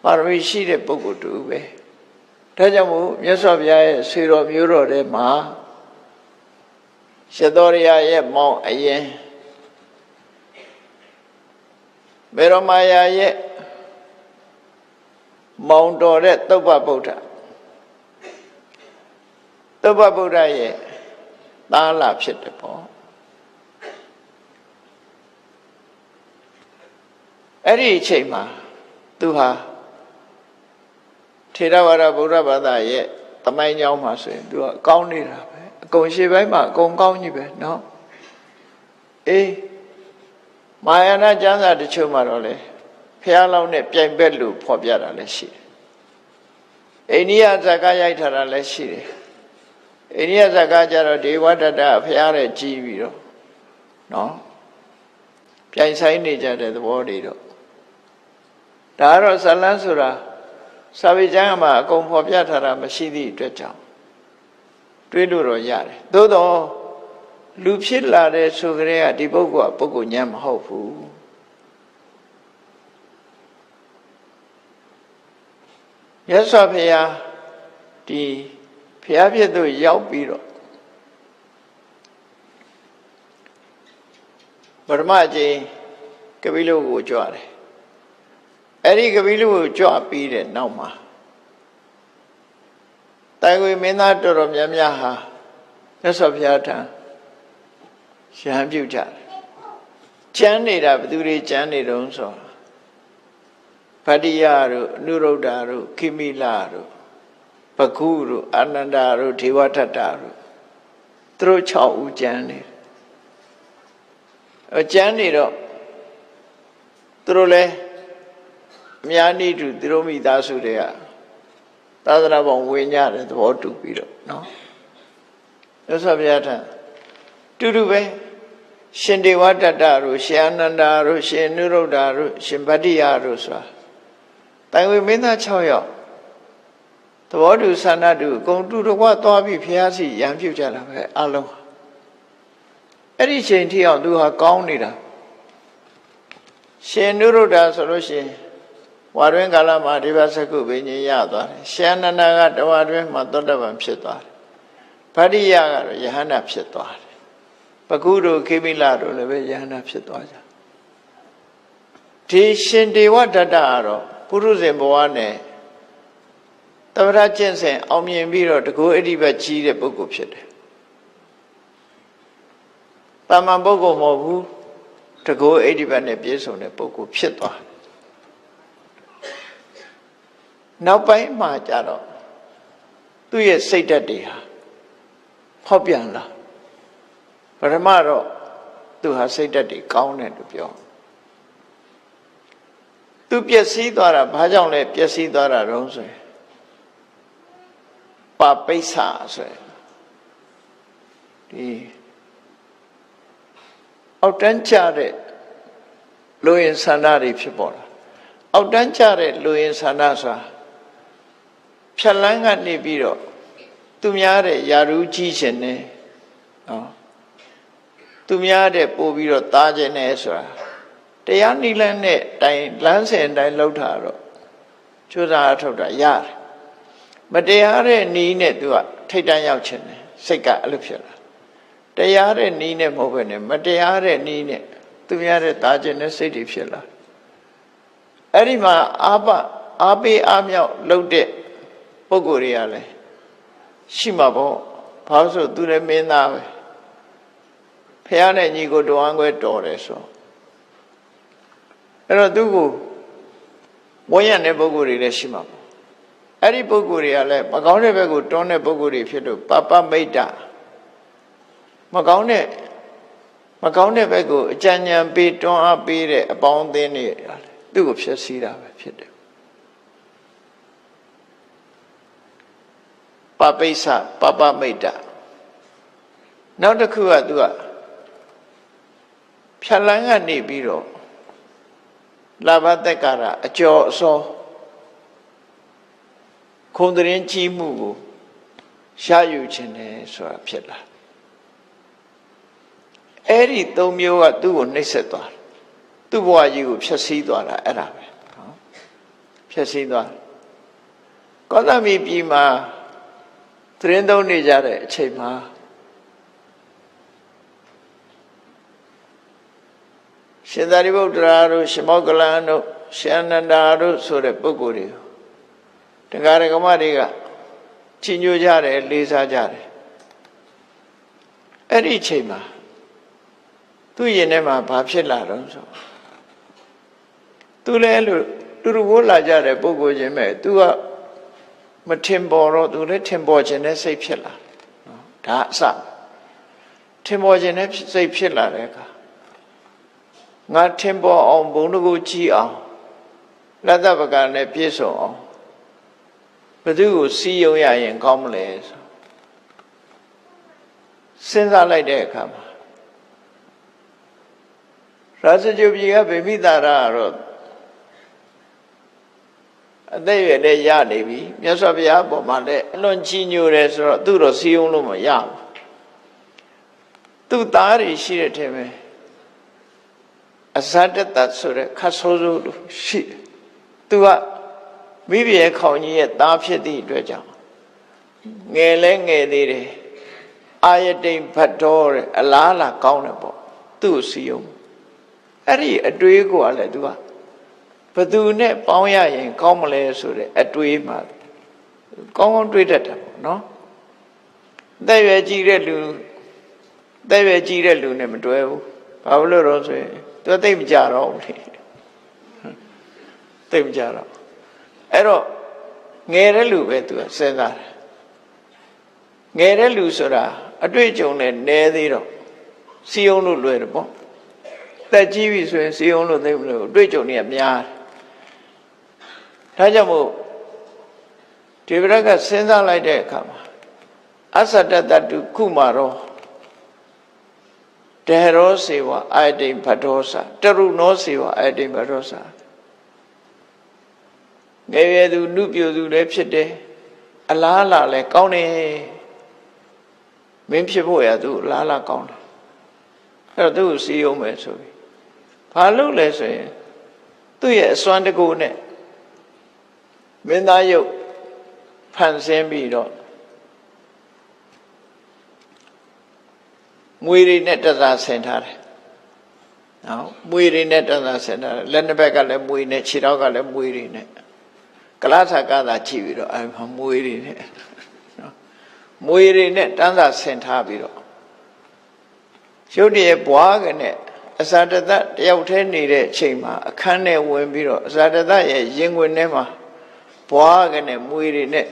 ပါရမီရှိတဲ့ပုဂ္ဂိုလ်တူပဲဒါကြောင့်မို့မြတ်စွာဘုရားရဲ့ဆွေတော်မျိုးတော်ထဲမှာရှသောရိယရဲ့မောင်အရင်မေရမယာရဲ့မောင်တော်တဲ့သုဗ္ဗဗုဒ္ဓသုဗ္ဗဗုဒ္ဓရဲ့သားလာဖြစ်တယ်ပေါ့အဲ့ဒီအချိန်မှာသူဟာထေရဝါဒဗုဒ္ဓဘာသာရဲ့သမိုင်းကြောင်းမှာဆိုရင်သူကကောင်းနေတာပဲအကုန်ရှေ့ပိုင်းမှာအကုန်ကောင်းကြီးပဲเนาะအေးမာယာနာကျမ်းစာတချို့မှာတော့လေဖះလောင်းနဲ့ပြိုင်ဘက်လို့ဖော်ပြတာလည်းရှိတယ်အိန္ဒိယဇာကရိုက်ထားတာလည်းရှိတယ်အိန္ဒိယဇာကကြတော့ဒေဝတတ္တဖះတဲ့ကြီးပြီးတော့เนาะပြိုင်ဆိုင်နေကြတဲ့သဘောတွေတော့ဒါကတော့ဇလန်းဆိုတာစာပေကျမ်းမှာအကုန်ဖော်ပြထားတာမရှိသည့်အတွက်ကြောင့်တွေးလို့တော့ရတယ်သို့တော့လူဖြစ်လာတဲ့ဆိုကြတဲ့ကဒီပုဂ္ဂိုလ်ကပုဂ္ဂိုလ်ညံ့မဟုတ်ဘူးမြတ်စွာဘုရားဒီဘုရားဖြစ်သူရောက်ပြီးတော့ ပထမအကျင်းကပိလုကိုကြွတယ်အဲ့ဒီကပိလုကိုကြွပြီးတဲ့နောက်မှာတိုင်ဝေမင်းသားတော်တော်များများဟာမြတ်စွာဘုရားထံရဟန်းပြုကြတယ်ကျမ်းနေတာဘယ်သူတွေကျမ်းနေတုံးဆိုဗတ္တိယတို့အနုရုဒ္ဓတို့ခိမိလတို့ဘဂုတို့အာနန္ဒာတို့ဒေဝထတ္တတို့သူတို့6ဦးကျမ်းနေကျမ်းနေတော့သူတို့လည်းအများနည်းတူသူတို့မိသားစုတွေကသာသနာ့ဘောင်ဝင်ကြတယ်သဘောတူပြီးတော့နော်မြတ်စွာဘုရားထံတူတူပဲရှင်ဒေဝတ္တတို့ရှင်အာနန္ဒာတို့ရှင်နုရုဒ္ဓတို့ရှင်ဗတ္တိယတို့ဆိုတာတိုင်ဝေမင်းသား6ယောက်သဘောတူဆန္ဒတူအကုန်တူတကွသွားပြီးဘုရားစီရံပြုတ်ကြတာပဲအလုံးအဲ့ဒီချိန်ထိအောင်သူဟာကောင်းနေတာရှင်နုရုဒ္ဓဆိုလို့ရှိရင်ဝါတွင်ကာလမှာဒီဘသကုဘိညာဉ်ရသွားတယ်ရှင်အာနန္ဒာကတဝါတွင်မှာသောတပန်ဖြစ်သွားတယ်ဗတ္တိယကတော့ယဟန္တာဖြစ်သွားတယ်ဘဂုတို့ခေမိလတို့လည်းပဲယဟန္တာဖြစ်သွားကြဒီရှင်ဒေဝဒတ္တကတော့ပုရုဇဉ်ဘဝနဲ့တဗ္ဗရကျင့်စဉ်အောင်မြင်ပြီးတော့တကူအဋ္ဌိပတ်ကြီးတဲ့ပုဂ္ဂိုလ်ဖြစ်တယ်တာမန်ပုဂ္ဂိုလ်မဟုတ်ဘူးတကူအဋ္ဌိပတ်နဲ့ပြည့်စုံတဲ့ပုဂ္ဂိုလ်ဖြစ်သွားတယ်နောက်ပိုင်းမှာကြတော့သူ့ရဲ့စိတ်ဓာတ်တွေဟာဖောက်ပြန်လာပထမတော့သူဟာစိတ်ဓာတ်တွေကောင်းတယ်လို့ပြောသူပျက်စီးသွားတာဘာကြောင့်လဲပျက်စီးသွားတာတော့ဆိုရင်ပါပိဿာဆိုရင်ဒီအောက်တန်းကျတဲ့လူရင်ဆန္ဒတွေဖြစ်ပေါ်လာအောက်တန်းကျတဲ့လူရင်ဆန္ဒဆိုတာဖြတ်လန်းကနေပြီးတော့သူများတဲ့ယာရုကြီးခြင်းနဲ့နော်သူများတဲ့ပို့ပြီးတော့သားခြင်းနဲ့ဆိုတာတရားနိလန်းနဲ့တိုင်လမ်းစဉ်တိုင်းလှုပ်တာတော့ကျိုးစားအထုတ်တာရတယ်မတရားတဲ့နီးနဲ့သူကထိတ်တန့်ရောက်ခြင်းနဲ့စိတ်ကအဲ့လိုဖြစ်လာတရားတဲ့နီးနဲ့မဟုတ်ဘဲနဲ့မတရားတဲ့နီးနဲ့သူများတဲ့သားခြင်းနဲ့စိတ်တွေဖြစ်လာအဲ့ဒီမှာအားပေးအားမြောက်လှုပ်တဲ့ပုဂ္ဂိုလ်တွေကလည်းရှိမှာပေါ့ဘာလို့ဆိုသူလည်းမင်းသားပဲဖះနဲ့ညီကိုတော်အံခွဲတော်တယ်ဆိုအဲ့တော့သူ့ကိုဝန်းရံတဲ့ပုဂ္ဂိုလ်တွေလည်းရှိမှာပေါ့အဲ့ဒီပုဂ္ဂိုလ်တွေကလည်းမကောင်းတဲ့ဘက်ကိုတွန်းတဲ့ပုဂ္ဂိုလ်တွေဖြစ်လို့ပပမိတ်တာမကောင်းတဲ့ဘက်ကိုအကြံဉာဏ်ပေးတွန်းအားပေးတဲ့အပေါင်းအသင်းတွေသူ့ကိုဖျက်ဆီးတာပဲဖြစ်တယ်ပပိဿပပမိတ်တာနောက်တစ်ခုကသူကဖြတ်လန်းကနေပြီးတော့လာဘသက်္ကာရအကျော်အစောခုံတရင်ကြီးမှုကိုရှားယူခြင်းနဲ့ဆိုတာဖြစ်လာအဲ့ဒီ၃မျိုးကသူ့ကိုနှိပ်စက်သွားတယ်သူ့ဘဝကြီးကိုဖျက်ဆီးသွားတာအဲ့ဒါပဲနော်ဖျက်ဆီးသွားကောသမီပြည်မှာသတင်းသုံးနေကြတဲ့အချိန်မှာရှင်သာရိပုတ္တရာတို့ရှင်မောဂလန်တို့ရှင်အနန္ဒာတို့ဆိုတဲ့ပုဂ္ဂိုလ်တွေကိုတရားဓမ္မတွေကချီးညွှန်းကြတယ်လေးစားကြတယ်အဲ့ဒီအချိန်မှာသူ့ရင်ထဲမှာဘာဖြစ်လာတော့ဆိုသူလည်းလို့တူတူကိုလာကြတဲ့ပုဂ္ဂိုလ်ချင်းပဲသူကမထင်ပေါ်တော့သူလည်းထင်ပေါ်ခြင်းနဲ့စိတ်ဖြစ်လာနော်ဒါအစထင်ပေါ်ခြင်းနဲ့စိတ်ဖြစ်လာတဲ့အခါငါထင်ပေါ်အောင်ဘုံတကူကြည့်အောင်လက်သပကနဲ့ပြည့်စုံအောင်ဘယ်သူကိုစီးယုံရရင်ကောင်းမလဲဆိုစဉ်းစားလိုက်တဲ့အခါမှာရာဇဂုပြည်ကဗိမိတာရကတော့အသက်ရွယ်နဲ့ရနေပြီမြတ်စွာဘုရားအပေါ်မှာလည်းအလွန်ကြီးညိုတယ်ဆိုတော့သူ့တော့စီးယုံလို့မရဘူးသူ့သားတွေရှိတဲ့ထဲမှာအဇဒတဆိုတဲ့ခတ်ဆိုးဆိုးလို့ရှိတယ်သူကမိဘရဲ့ခေါင်းကြီးရဲ့သားဖြစ်သည့်အတွက်ကြောင့်ငယ်လဲငယ်သေးတယ်အာယတိန်ဖတ်တော်တဲ့အလားလာကောင်းတယ်ပေါ့သူ့စီယုံ အဲ့ဒီအတွေးကိုလည်းသူကဘသူနဲ့ပေါင်းရရင်ကောင်းမလဲဆိုတဲ့အတွေးမှာကောင်းကောင်းတွေးတတ်တယ်ပေါ့နော်တဲ့ရွယ်ကြည့်တဲ့လူနဲ့မတွဲဘူးဘာလို့လဲဆိုရင်သူသိမကြတော့ဘူးလေသိမကြတော့အဲ့တော့ငယ်တဲ့လူပဲသူကစဉ်းစားတယ်ငယ်တဲ့လူဆိုတာအတွေ့အကြုံနဲ့နည်းသေးတော့စီယုံလို့လွယ်တယ်ပေါ့တက်ကြီးပြီဆိုရင်စီယုံလို့သိမလို့အတွေ့အကြုံတွေကများတယ်ဒါကြောင့်မို့ဒီဘက်ကစဉ်းစားလိုက်တဲ့အခါမှာအသတ္တတတုခုမာရောတေရောစေဝအာတိဘဒ္ဒောသတရုနောစေဝအာတိဘဒ္ဒောသငယ်ရွယ်သူနုပြိုသူလည်းဖြစ်တယ်အလားအလာလည်းကောင်းတယ်မင်းဖြစ်ဖို့ရသူအလားအလာကောင်းတယ်အဲ့တော့သူ့ကိုစီးအောင်မယ်ဆိုပြီးဘာလို့လဲဆိုရင်သူ့ရဲ့အစွမ်းတကူနဲ့မင်းသားရုပ်ဖန်ဆင်းပြီးတော့မွေတွေနဲ့တသာဆင်ထားတယ်နော်မွေတွေနဲ့တသာဆင်ထားတယ်လက်နှစ်ဘက်ကလည်းမွေနဲ့ခြေထောက်ကလည်းမွေတွေနဲ့ကလထာကသာကြည့်ပြီးတော့အဲမွေတွေနဲ့နော်မွေတွေနဲ့တန်းသာဆင်ထားပြီးတော့ရုပ်တရက်ဘွားကနဲ့အစာတသတယောက်တည်းနေတဲ့အချိန်မှာအခန်းထဲဝင်ပြီးတော့အစာတသရဲ့ရင်ခွင်ထဲမှာဘွားကနဲ့မွေတွေနဲ့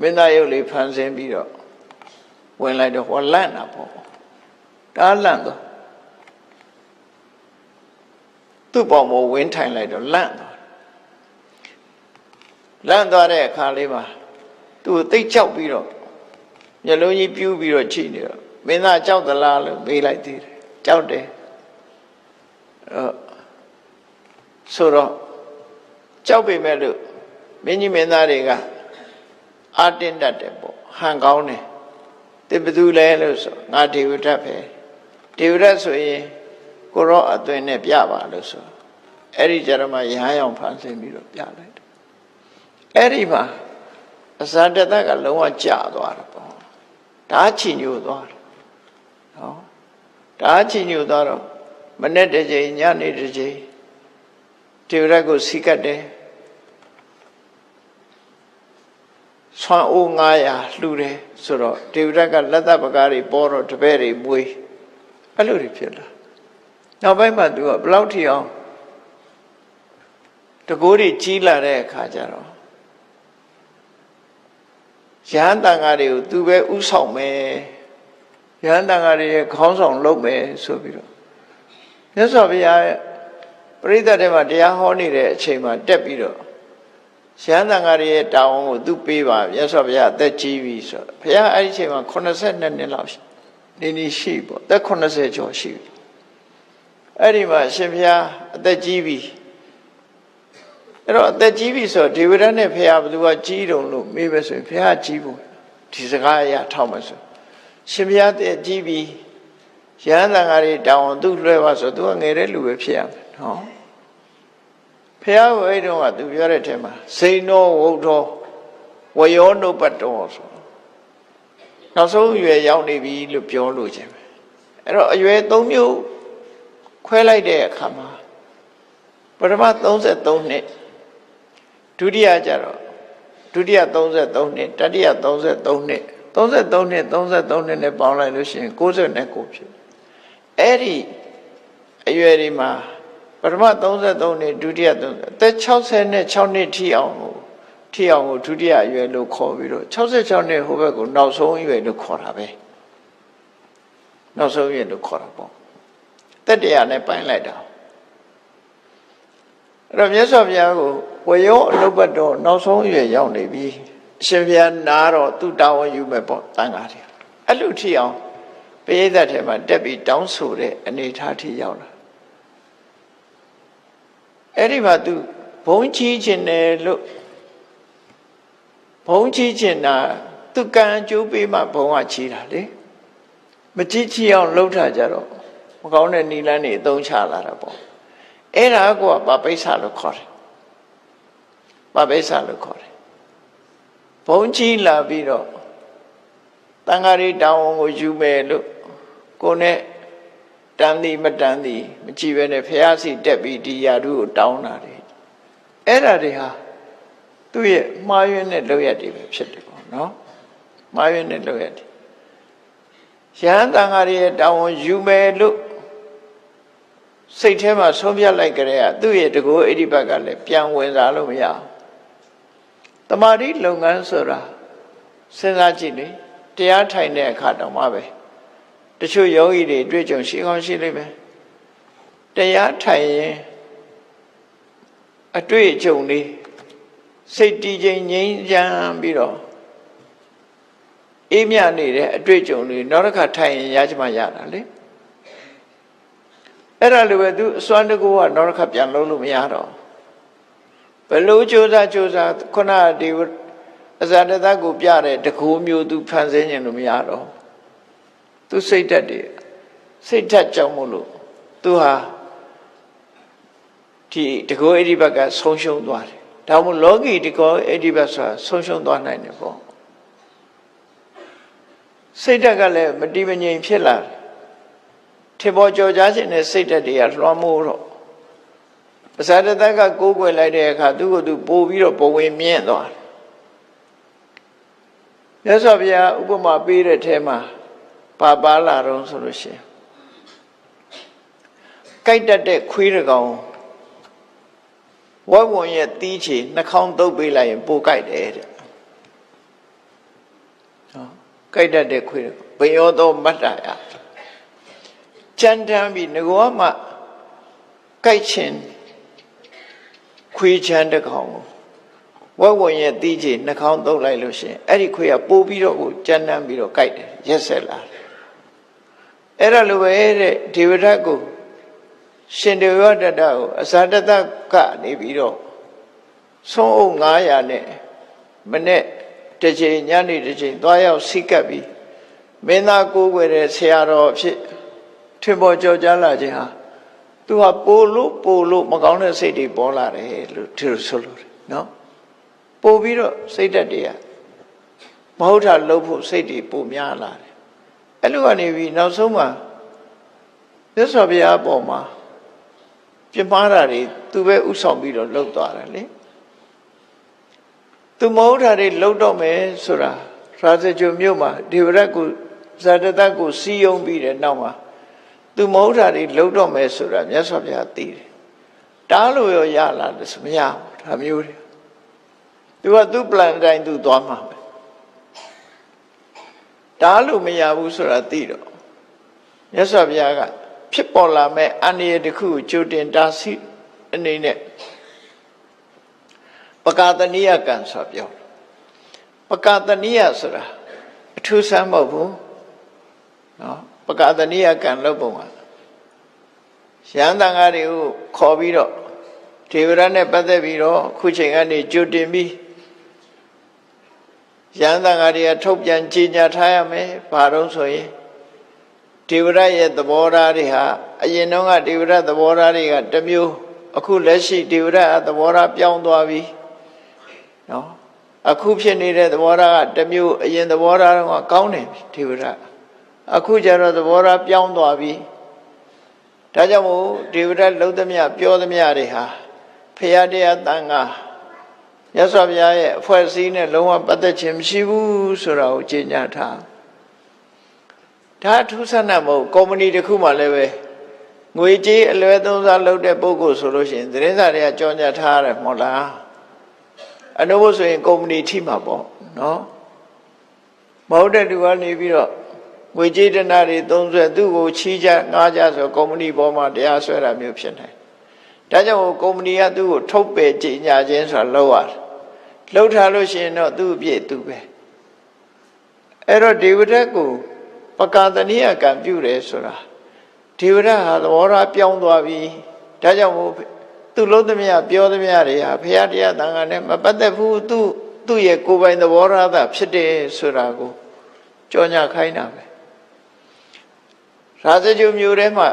မင်းသားရုပ်လေးဖန်ဆင်းပြီးတော့ဝင်လိုက်တော့ဟောလန့်တာပေါ့တားလန့်တော့သူ့ပေါင်ပေါ်ဝင်ထိုင်လိုက်တော့လန့်သွားတဲ့အခါလေးမှာသူ့သိကြောက်ပြီးတော့မျက်လုံးကြီးပြူးပြီးတော့ချိနေတော့မင်းသားကြောက်သလားလို့မေးလိုက်သေးတယ်ကြောက်တယ်ဆိုတော့ကြောက်ပေမဲ့လို့မင်းကြီးမင်းသားတွေကအာတင်းတတ်တယ်ပေါ့ဟန်ကောင်းတယ်તેဘယ်သူလဲလို့ဆိုငါဒေဝဒတ်ပဲဒေဝဒတ်ဆိုရင်ကိုရောအသွင်နဲ့ပြပါလို့ဆိုအဲ့ဒီကြရမရဟန်းအောင်ဖန်ဆင်းပြီးတော့ပြလိုက်တယ်အဲ့ဒီမှာအဇာတတကလုံးဝကြာသွားတယ်ပေါ့ဒါချီညိုသွားတယ်နော်ဒါချီညိုသွားတော့မနေ့တစ်ချိန်ညနေတစ်ချိန်ဒေဝဒတ်ကိုစီကတ်တယ်ဆွမ်းအိုး900လှူတယ်ဆိုတော့ဒေဝရတ်ကလက်သက်ပကားတွေပေါ်တော့တပည့်တွေမွေးအဲ့လိုတွေဖြစ်လာနောက်ပိုင်းမှာသူကဘလောက်ထီအောင်တကိုးတွေကြီးလာတဲ့အခါကျတော့ရဟန်းတန်ဃာတွေကိုသူပဲဥဆောင်မယ်ရဟန်းတန်ဃာတွေရဲ့ခေါင်းဆောင်လုပ်မယ်ဆိုပြီးတော့မြတ်စွာဘုရားရဲ့ပရိသတ်တွေမှာတရားဟောနေတဲ့အချိန်မှာတက်ပြီးတော့ရဟန်းတန်ဃာရဲ့တာဝန်ကိုသူပေးပါမြတ်စွာဘုရားအသက်ကြီးပြီဆိုတော့ဘုရားအဲ့ဒီအချိန်မှာ82နှစ်လောက်နေရှိပေါ့အသက်80ကျော်ရှိပြီအဲ့ဒီမှာရှင်ဘုရားအသက်ကြီးပြီအဲ့တော့အသက်ကြီးပြီဆိုတော့ဒေဝရတ်နဲ့ဘုရားဘယ်သူကကြီးတုံလို့မေးပဲဆိုရင်ဘုရားကြီးဖို့ဒီစကားအရာထောက်မှဆိုရှင်ဘုရားအသက်ကြီးပြီရဟန်းတန်ဃာတွေတာဝန်သူလွှဲပါဆိုသူကငယ်တဲ့လူပဲဖြစ်ရမယ်နော်ဖះဝိတုံးကသူပြောတဲ့အထက်မှာစိန်တော်ဝုဒ္ဓောဝယောနုပတ္တောဆိုနောက်ဆုံးအရွယ်ရောက်နေပြီလို့ပြောလို့ခြင်းပဲအဲ့တော့အရွယ်3မျိုးခွဲလိုက်တဲ့အခါမှာပထမ33နှစ်ဒုတိယကျတော့ဒုတိယ33နှစ်တတိယ33နှစ်33နှစ်နဲ့ပေါင်းလိုက်လို့ရှိရင်69ဖြစ်အဲ့ဒီအရွယ်ဒီမှာပထမ33နှစ်ဒုတိယ30အသက်66နှစ်ထိအောင်ကိုဒုတိယအရွယ်လို့ခေါ်ပြီးတော့66နှစ်ဟိုဘက်ကိုနောက်ဆုံးအရွယ်လို့ခေါ်တာပဲနောက်ဆုံးအရွယ်လို့ခေါ်တာပေါ့တက်တရားနဲ့ပိုင်းလိုက်တာအဲ့တော့မြတ်စွာဘုရားကိုဝယောအနုပ္ပတ္တောနောက်ဆုံးအရွယ်ရောက်နေပြီအရှင်ဘုရားနာတော့သူတာဝန်ယူမယ်ပေါ့တန်ခါတယ်အဲ့လိုထိအောင်ပရိသတ်ထဲမှာတက်ပြီးတောင်းဆိုတဲ့အနေအထားထိရောက်လာအဲ့ဒီမှာသူဘုံကြီးခြင်းတယ်လို့ဘုံကြီးခြင်းတာသူကံအကျိုးပေးမှဘုံကကြီးတာလေမကြီးချီအောင်လှုပ်ထားကြတော့မကောင်းတဲ့နီလန်းတွေအသုံးချလာတာပေါ့အဲ့ဒါကပပိစ္ဆလို့ခေါ်တယ်ပပိစ္ဆလို့ခေါ်တယ်ဘုံကြီးလာပြီးတော့တန်ဃာရီတောင်းဝန်ကိုယူမယ်လို့ကိုနဲ့တ န်သည်မတန်သည်မကြည့်ပဲနဲ့ဖျားစီတက်ပြီးဒီယာတို့ကိုတောင်းတာတယ်အဲ့ဒါတွေဟာသူ့ရဲ့မှားယွင်းတဲ့လုပ်ရက်တွေပဲဖြစ်တယ်ပေါ့နော်မှားယွင်းတဲ့လုပ်ရက်တွေရဟန်းတန်ဃာတွေရဲ့တာဝန်ယူမယ်လို့စိတ်ထဲမှာဆုံးဖြတ်လိုက်ကြတဲ့သူ့ရဲ့တကူအိဒီဘက်ကလည်းပြန်ဝင်စားလို့မရဘူးတမာတိလုပ်ငန်းဆိုတာစဉ်းစားကြည့်လေတရားထိုင်တဲ့အခါတောင်မှပဲတချို့ယောဂီတွေတွေ့ကြုံရှိကောင်းရှိလိမ့်မယ်တရားထိုင်ရင်အတွေ့အကြုံလေးစိတ်တည်ခြင်းငြိမ်းချမ်းပြီးတော့အေးမြနေတဲ့အတွေ့အကြုံလေးနောက်တစ်ခါထိုင်ရင်ရချင်မှရတာလေအဲ့ဒါလိုပဲသူအစွမ်းတကူကနောက်တစ်ခါပြန်လုံးလို့မရတော့ဘယ်လိုကြိုးစားခုနဒီအဇာတတကိုပြတဲ့တကူမျိုးသူဖန်ဆင်းခြင်းလို့မရတော့သူစိတ်ဓာတ်တွေစိတ်ဓာတ်ကြောင့်မို့လို့သူဟာဒီတကူအဲ့ဒီဘက်ကဆုံးရှုံးသွားတယ်ဒါမှမဟုတ်လောကီတကူအဲ့ဒီဘက်ဆိုတာဆုံးရှုံးသွားနိုင်တယ်ပေါ့စိတ်ဓာတ်ကလည်းမတည်မငြိမ်ဖြစ်လာတယ်ထေဘောကြော်ကြားခြင်းနဲ့စိတ်ဓာတ်တွေကလွှမ်းမိုးတော့အဇာတတကကိုးကွယ်လိုက်တဲ့အခါသူ့ကိုယ်သူပို့ပြီးတော့ပုံဝင်မြင့်သွားတယ်မြတ်စွာဘုရားဥပမာပေးတဲ့ထဲမှာပါလာတော့ဆိုလို့ရှိရင်ကြိုက်တတ်တဲ့ခွေးတကောင်ဝက်ဝံရဲ့တီးချေနှာခေါင်းတုပ်ပေးလိုက်ရင်ပိုကြိုက်တယ်တဲ့ကြိုက်တတ်တဲ့ခွေးဘယောသောမတ္တရာကြမ်းတမ်းပြီးငကောမှကြိုက်ခြင်းခွေးချမ်းတကောင်ဝက်ဝံရဲ့တီးချေနှာခေါင်းတုပ်လိုက်လို့ရှိရင်အဲ့ဒီခွေးကပို့ပြီးတော့ကိုကြမ်းတမ်းပြီးတော့ကြိုက်တယ်ရက်ဆက်လာတယ်အဲ့ဒါလိုပဲတဲ့ဒေဝဒတ်ကိုရှင်ဒေဝဒတ္တကိုအဇာတတကနေပြီးတော့ဆုံးအုပ်900နဲ့မနေ့တစ်ချိန်ညနေတစ်ချိန်သွားရောက်စိကပ်ပြီးမင်းသားကိုးကွယ်တဲ့ဆရာတော်အဖြစ်ထွင်ပေါ်ကြော်ကြားလာခြင်းဟာသူဟာပိုလို့မကောင်းတဲ့စိတ်တွေပေါ်လာတယ်လို့ဒီလိုဆိုလို့နော်ပို့ပြီးတော့စိတ်ဓာတ်တွေကမဟုတ်တာလုပ်ဖို့စိတ်တွေပိုများလာတယ်အဲ့လိုကနေပြီးနောက်ဆုံးမှာမြတ်စွာဘုရားအပေါ်မှာပြမှားတာတွေသူပဲဥဆောင်ပြီးတော့လှုပ်သွားတယ်လေသူမဟုတ်တာတွေလှုပ်တော့မယ်ဆိုတာရာဇဂုမြို့မှာဒေဝရတ်ကိုဇာတတကိုစီယုံပြီးတဲ့နောက်မှာသူမဟုတ်တာတွေလှုပ်တော့မယ်ဆိုတာမြတ်စွာဘုရားသိတယ်တားလို့ရောရလာတယ်ဆိုမရဘူးဒါမျိုးတွေသူကသူ့ plan တိုင်းသူသွားမှာပဲတားလို့မရဘူးဆိုတာသိတော့မြတ်စွာဘုရားကဖြစ်ပေါ်လာမဲ့အန္တရာယ်တစ်ခုကိုကြိုတင်တားဆီးအနေနဲ့ပကာသနိယကံဆိုပြောပကာသနိယဆိုတာအထူးဆန်းမဟုတ်ဘူးနော်ပကာသနိယကံလုပ်ပုံကရဟန်းတန်ဃာတွေကိုခေါ်ပြီးတော့ဒေဝရနဲ့ပတ်သက်ပြီးတော့ခုချိန်ကနေကြိုတင်ပြီးရဟန်းတန်ဃာတွေကထုတ်ပြန်ကြေညာထားရမယ်ဘာလို့ဆိုရင်ဒေဝရရဲ့သဘောထားတွေဟာအရင်တုန်းကဒေဝရသဘောထားတွေကတစ်မျိုးအခုလက်ရှိဒေဝရသဘောထားပြောင်းသွားပြီနော်အခုဖြစ်နေတဲ့သဘောထားကတစ်မျိုးအရင်သဘောထားကကောင်းတယ်ဒေဝရအခုကျတော့သဘောထားပြောင်းသွားပြီဒါကြောင့်မို့ဒေဝရလှုပ်သမျှပြောသမျှတွေဟာဖရာတရားတန်ခါမြတ်စွာဘုရားရဲ့အဖွဲ့အစည်းနဲ့လုံးဝပတ်သက်ခြင်းမရှိဘူးဆိုတာကိုကြေညာထားဒါထူးဆန်းတာမဟုတ်ကုမ္ပဏီတစ်ခုမှလည်းပဲငွေကြေးအလွဲသုံးစားလုပ်တဲ့ပုဂ္ဂိုလ်ဆိုလို့ရှိရင်သတင်းစာတွေကကြော်ညာထားရတယ်မဟုတ်လားအနုဘဆိုရင်ကုမ္ပဏီထိမှာပေါ့နော်မဟုတ်တဲ့သူကနေပြီးတော့ငွေကြေးတနာတွေသုံးဆွဲသူ့ကိုချီးကြငားကြဆိုကုမ္ပဏီပေါ်မှာတရားဆွဲတာမျိုးဖြစ်နေဒါကြောင့်ကုမ္ပဏီကသူ့ကိုထုတ်ပယ်ကြေညာခြင်းဆိုတာလုပ်ရတယ်လှုပ်ထားလို့ရှိရင်တော့သူ့အပြည့်သူပဲအဲ့တော့ဒေဝဒတ်ကိုပကာသနိယကံပြုတယ်ဆိုတာဒေဝရဟာသဘောထားပြောင်းသွားပြီဒါကြောင့်မို့သူလုံးသမျှပြောသမျှတွေဟာဘုရားတရားသံဃာနဲ့မပတ်သက်ဘူးသူ့ရဲ့ကိုယ်ပိုင်သဘောထားသာဖြစ်တယ်ဆိုတာကိုကြော်ညာခိုင်းတာပဲရာဇဂုမျိုးထဲမှာ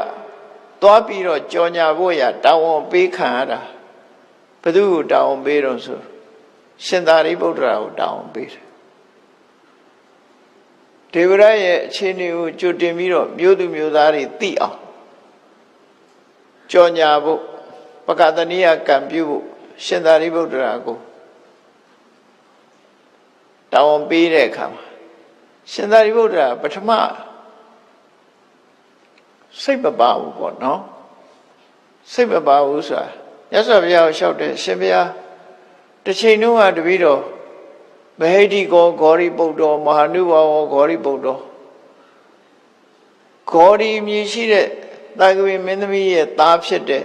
သွားပြီးတော့ကြော်ညာဖို့ရတာဝန်ပေးခံရတာဘယ်သူကိုတာဝန်ပေးတော့ဆိုရှင်သာရိပုတ္တရာကိုတာဝန်ပေးတယ်ဒေဝရရဲ့အခြေအနေကိုကြိုတင်ပြီးတော့မျိုးသူမျိုးသားတွေသိအောင် ကြော်ညာဖို့ပကသနိယကံပြုဖို့ရှင်သာရိပုတ္တရာကိုတောင်းပေးတဲ့အခါမှာရှင်သာရိပုတ္တရာပထမစိတ်မပါဘူးပေါ့နော်စိတ်မပါဘူးဆိုတာမြတ်စွာဘုရားကိုလျှောက်တယ်ရှင်ဘုရားတစ်ချိန်တုန်းကတပည့်တော်မဟိတိကောဂေါရိပုတ္တောမဟာနုဘောဂေါရိပုတ္တောဂေါရိမြည်ရှိတဲ့သာဂဝေမင်းသမီးရဲ့သားဖြစ်တဲ့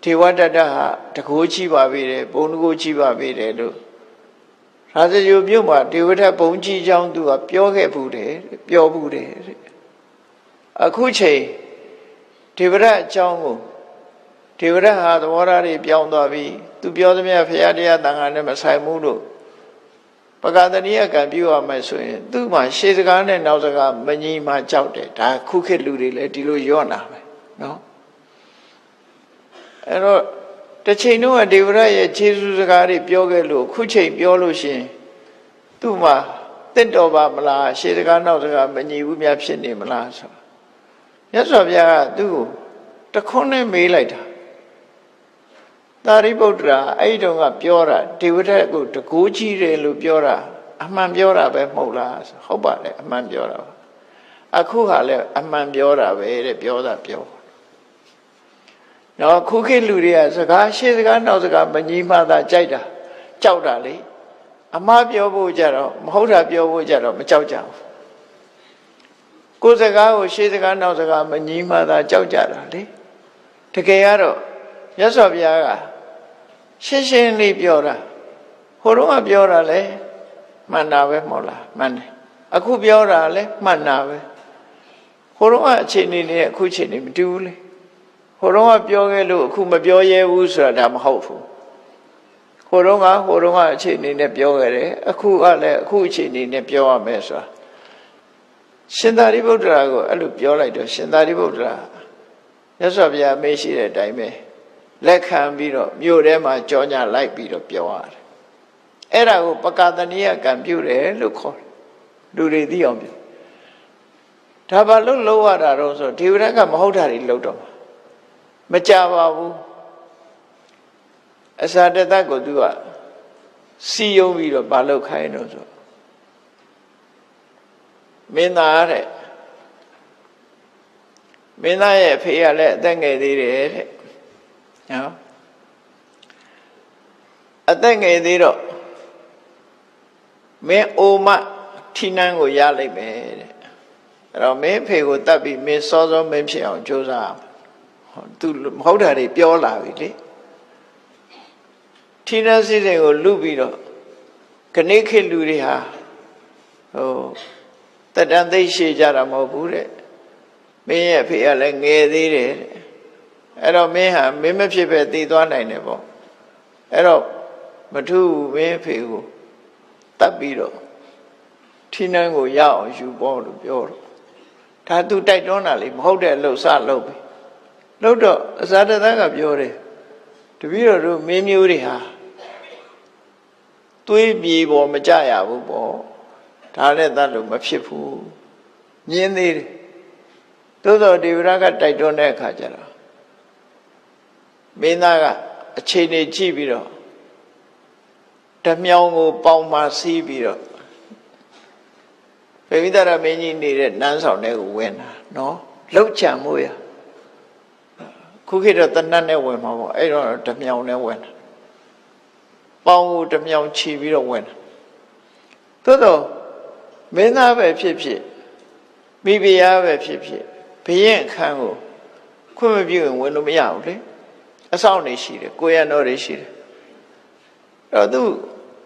ဒေဝတတ္တဟာတကိုးချိပါပေတယ်ဘုံတကိုးချိပါပေတယ်လို့ရာဇဂိုမြို့မှာဒေဝထဘုံကြီးเจ้าသူကပြောခဲ့ဘူးတယ်ပြောဘူးတယ်အခုချိန်ဒေဝရအကြောင်းကိုဒေဝရဟာသဘောထားတွေပြောင်းသွားပြီသူပြောသမျှဖရာတရားတန်ခါနဲ့မဆိုင်ဘူးလို့ပကသနိယကံပြုရမယ်ဆိုရင်သူ့မှာရှေးစကားနဲ့နောက်စကားမညီမှကြောက်တယ်ဒါခုခေတ်လူတွေလည်းဒီလိုရော့နာပဲနော်အဲ့တော့တစ်ချိန်တုန်းကဒေဝရရဲ့ခြေစူးစကားတွေပြောခဲ့လို့ခုချိန်ပြောလို့ရှိရင်သူ့မှာတင့်တော်ပါမလားရှေးစကားနောက်စကားမညီဘူးများဖြစ်နေမလားဆိုမြတ်စွာဘုရားကသူ့ကိုတခွန်းနဲ့မေးလိုက်တာသာရိပုတ္တရာအဲ့ဒီတုန်းကပြောတာဒေဝထကိုတကိုးကြီးတယ်လို့ပြောတာအမှန်ပြောတာပဲမဟုတ်လားဆိုဟုတ်ပါလေအမှန်ပြောတာပါအခုဟာလည်းအမှန်ပြောတာပဲတဲ့ပြောတာပြောနော်ခုခေတ်လူတွေကစကားရှေ့စကားနောက်စကားမညီမှသာကြိုက်တာကြောက်တာလေအမှားပြောဖို့ကြတော့မဟုတ်တာပြောဖို့ကြတော့မကြောက်ကြဘူးကိုယ်စကားကိုရှေ့စကားနောက်စကားမညီမှသာကြောက်ကြတာလေတကယ်ကတော့မြတ်စွာဘုရားကရှင်းရှင်းလေးပြောတာဟိုတော့ကပြောတာလေမှန်တာပဲမဟုတ်လားမှန်တယ်အခုပြောတာလေမှန်တာပဲဟိုတော့အချိန်နေနဲ့အခုချိန်နေမတူဘူးလေဟိုတော့ကပြောခဲ့လို့အခုမပြောရဲဘူးဆိုတာဒါမဟုတ်ဘူးဟိုတော့ကအချိန်နေနဲ့ပြောခဲ့တယ်အခုကလည်းအခုအချိန်နေနဲ့ပြောရမယ်ဆိုတာရှင်သာရိပုတ္တရာကိုအဲ့လိုပြောလိုက်တော့ရှင်သာရိပုတ္တရာမြတ်စွာဘုရားမေးရှိတဲ့အတိုင်းပဲလက်ခံပြီးတော့မြို့ထဲမှာကြောညာလိုက်ပြီးတော့ပြောရတယ်အဲ့ဒါကိုပကသနိယကံပြုတယ်လို့ခေါ်တယ်လူတွေသိအောင်ပြောဒါဘာလို့လုပ်ရတာတော့ဆိုဒေဝရကမဟုတ်တာတွေလုပ်တော့မှာမကြပါဘူးအစာတသက်ကိုသူကစီယုံပြီးတော့ဘာလုပ်ခိုင်းတော့ဆိုမင်းသားတဲ့မင်းသားရဲ့ဖေကလည်းအသက်ငယ်သေးတယ်တဲ့နော်အသက်ငယ်သေးတော့မင်းအိုမထီနန်းကိုရလိုက်မယ်တဲ့အဲ့တော့မင်းဖေကိုတတ်ပြီးမင်းစောစောမင်းဖြစ်အောင်ကြိုးစားသူမဟုတ်တာတွေပြောလာပြီလေထီနန်းစည်းစိမ်ကိုလူပြီးတော့ခဏခေတ်လူတွေဟာတတန်သိရှိကြတာမဟုတ်ဘူးတဲ့မင်းရဲ့ဖေကလည်းငယ်သေးတယ်တဲ့အဲ့တော့မင်းဟာမင်းမဖြစ်ပဲတည်သွားနိုင်တယ်ပေါ့အဲ့တော့မထူးမင်းဖေကိုတတ်ပြီးတော့ထီနန်းကိုရအောင်ယူပေါ့လို့ပြောတော့ဒါသူတိုက်တွန်းတာလေမဟုတ်တဲ့လှုပ်စလုပ်ပြီလှုပ်တော့အစာတသက်ကပြောတယ်တပည့်တော်တို့မင်းမျိုးတွေဟာသွေးပြေပေါ်မကြရဘူးပေါ့ဒါနဲ့တတ်လို့မဖြစ်ဘူးညင်းသေးတယ်သို့တော်ဒေဝရကတိုက်တွန်းတဲ့အခါကျတော့မင်းသားကအချိန်နေကြည့်ပြီးတော့တမြောင်ကိုပေါင်မှစီးပြီးတော့ဗေမိတရမင်းကြီးနေတဲ့နန်းဆောင်ထဲကိုဝင်တာနော်လှုပ်ချံမှုရခုခေတ်တော့တနတ်နဲ့ဝင်မှာပေါ့အဲ့တော့တမြောင်နဲ့ဝင်တာပေါင်ကိုတမြောင်ချီပြီးတော့ဝင်တာသို့တော့မင်းသားပဲဖြစ်ဖြစ်မိဖုရားပဲဖြစ်ဖြစ်ဘုရင်အခန်းကိုခွင့်မပြုရင်ဝင်လို့မရဘူးလေအဆောင်နေရှိတယ်ကိုရံတော်တွေရှိတယ်အဲ့တော့သူ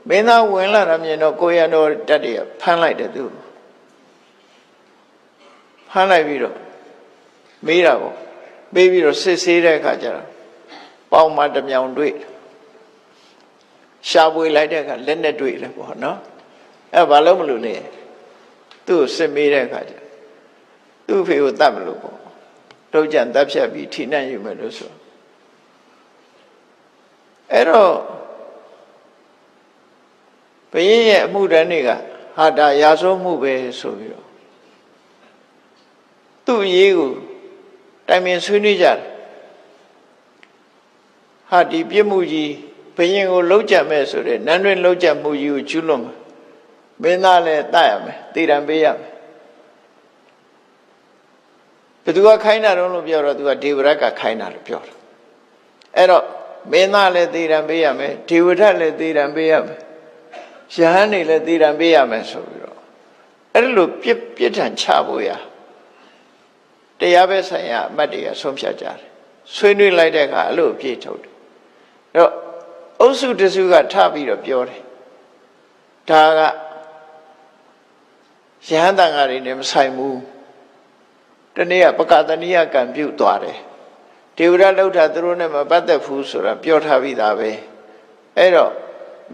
မင်းသားဝင်လာတာမြင်တော့ကိုရံတော်တက်တည်းဖမ်းလိုက်တယ်သူဖမ်းလိုက်ပြီးတော့မေးတာပေါ့မေးပြီးတော့စစ်ဆေးတဲ့အခါကျတော့ပေါင်မတမြောင်တွေ့ရှာပွေလိုက်တဲ့အခါလက်နဲ့တွေ့တယ်ပေါ့နော်အဲ့ဘာလို့မလို့လဲသူ့ကိုစစ်မေးတဲ့အခါကျသူ့ဖေကိုတတ်မလို့ပေါ့တုတ်ကြံတပ်ဖြတ်ပြီးထိနှံ့ယူမယ်လို့ဆိုအဲ့တော့ဘုရင်ရဲ့အမှုတန်းတွေကဟာဒါရာဇဝမှုပဲဆိုပြီးတော့သူ့အရေးကိုတိုင်ပင်ဆွေးနွေးကြတယ် ဟာဒီပြစ်မှုကြီးဘုရင်ကိုလှုပ်ကြမဲ့ဆိုတဲ့နန်းတွင်လှုပ်ကြမှုကြီးကိုကျူးလွန်မှာမင်းသားလည်းတတ်ရမယ်တည်တံပေးရမယ်ဘသူကခိုင်းတာတော့လို့ပြောတော့သူကဒေဝရတ်ကခိုင်းတာလို့ပြောတာအဲ့တော့မင်းသားလည်းတည်တံပေးရမယ်ဒေဝရတ်လည်းတည်တံပေးရမယ်ယဟန်နေလည်းတည်တံပေးရမယ်ဆိုပြီးတော့အဲ့လိုပြစ်ထန်ချဖို့ရတရားပဲဆိုင်ရာအမတ်တွေကဆုံးဖြတ်ကြတယ်ဆွေးနွေးလိုက်တဲ့အခါအဲ့လိုအပြည့်ထုတ်တယ်အဲ့တော့အုပ်စုတစုကထပြီးတော့ပြောတယ်ဒါကယဟန်တန်ဃာတွေနဲ့မဆိုင်ဘူးတနေ့ကပကတနိယကံပြုတ်သွားတယ်ဒေဝရလှုပ်တာသူတို့နဲ့မပတ်သက်ဘူးဆိုတာပြောထားပြီးသားပဲအဲ့တော့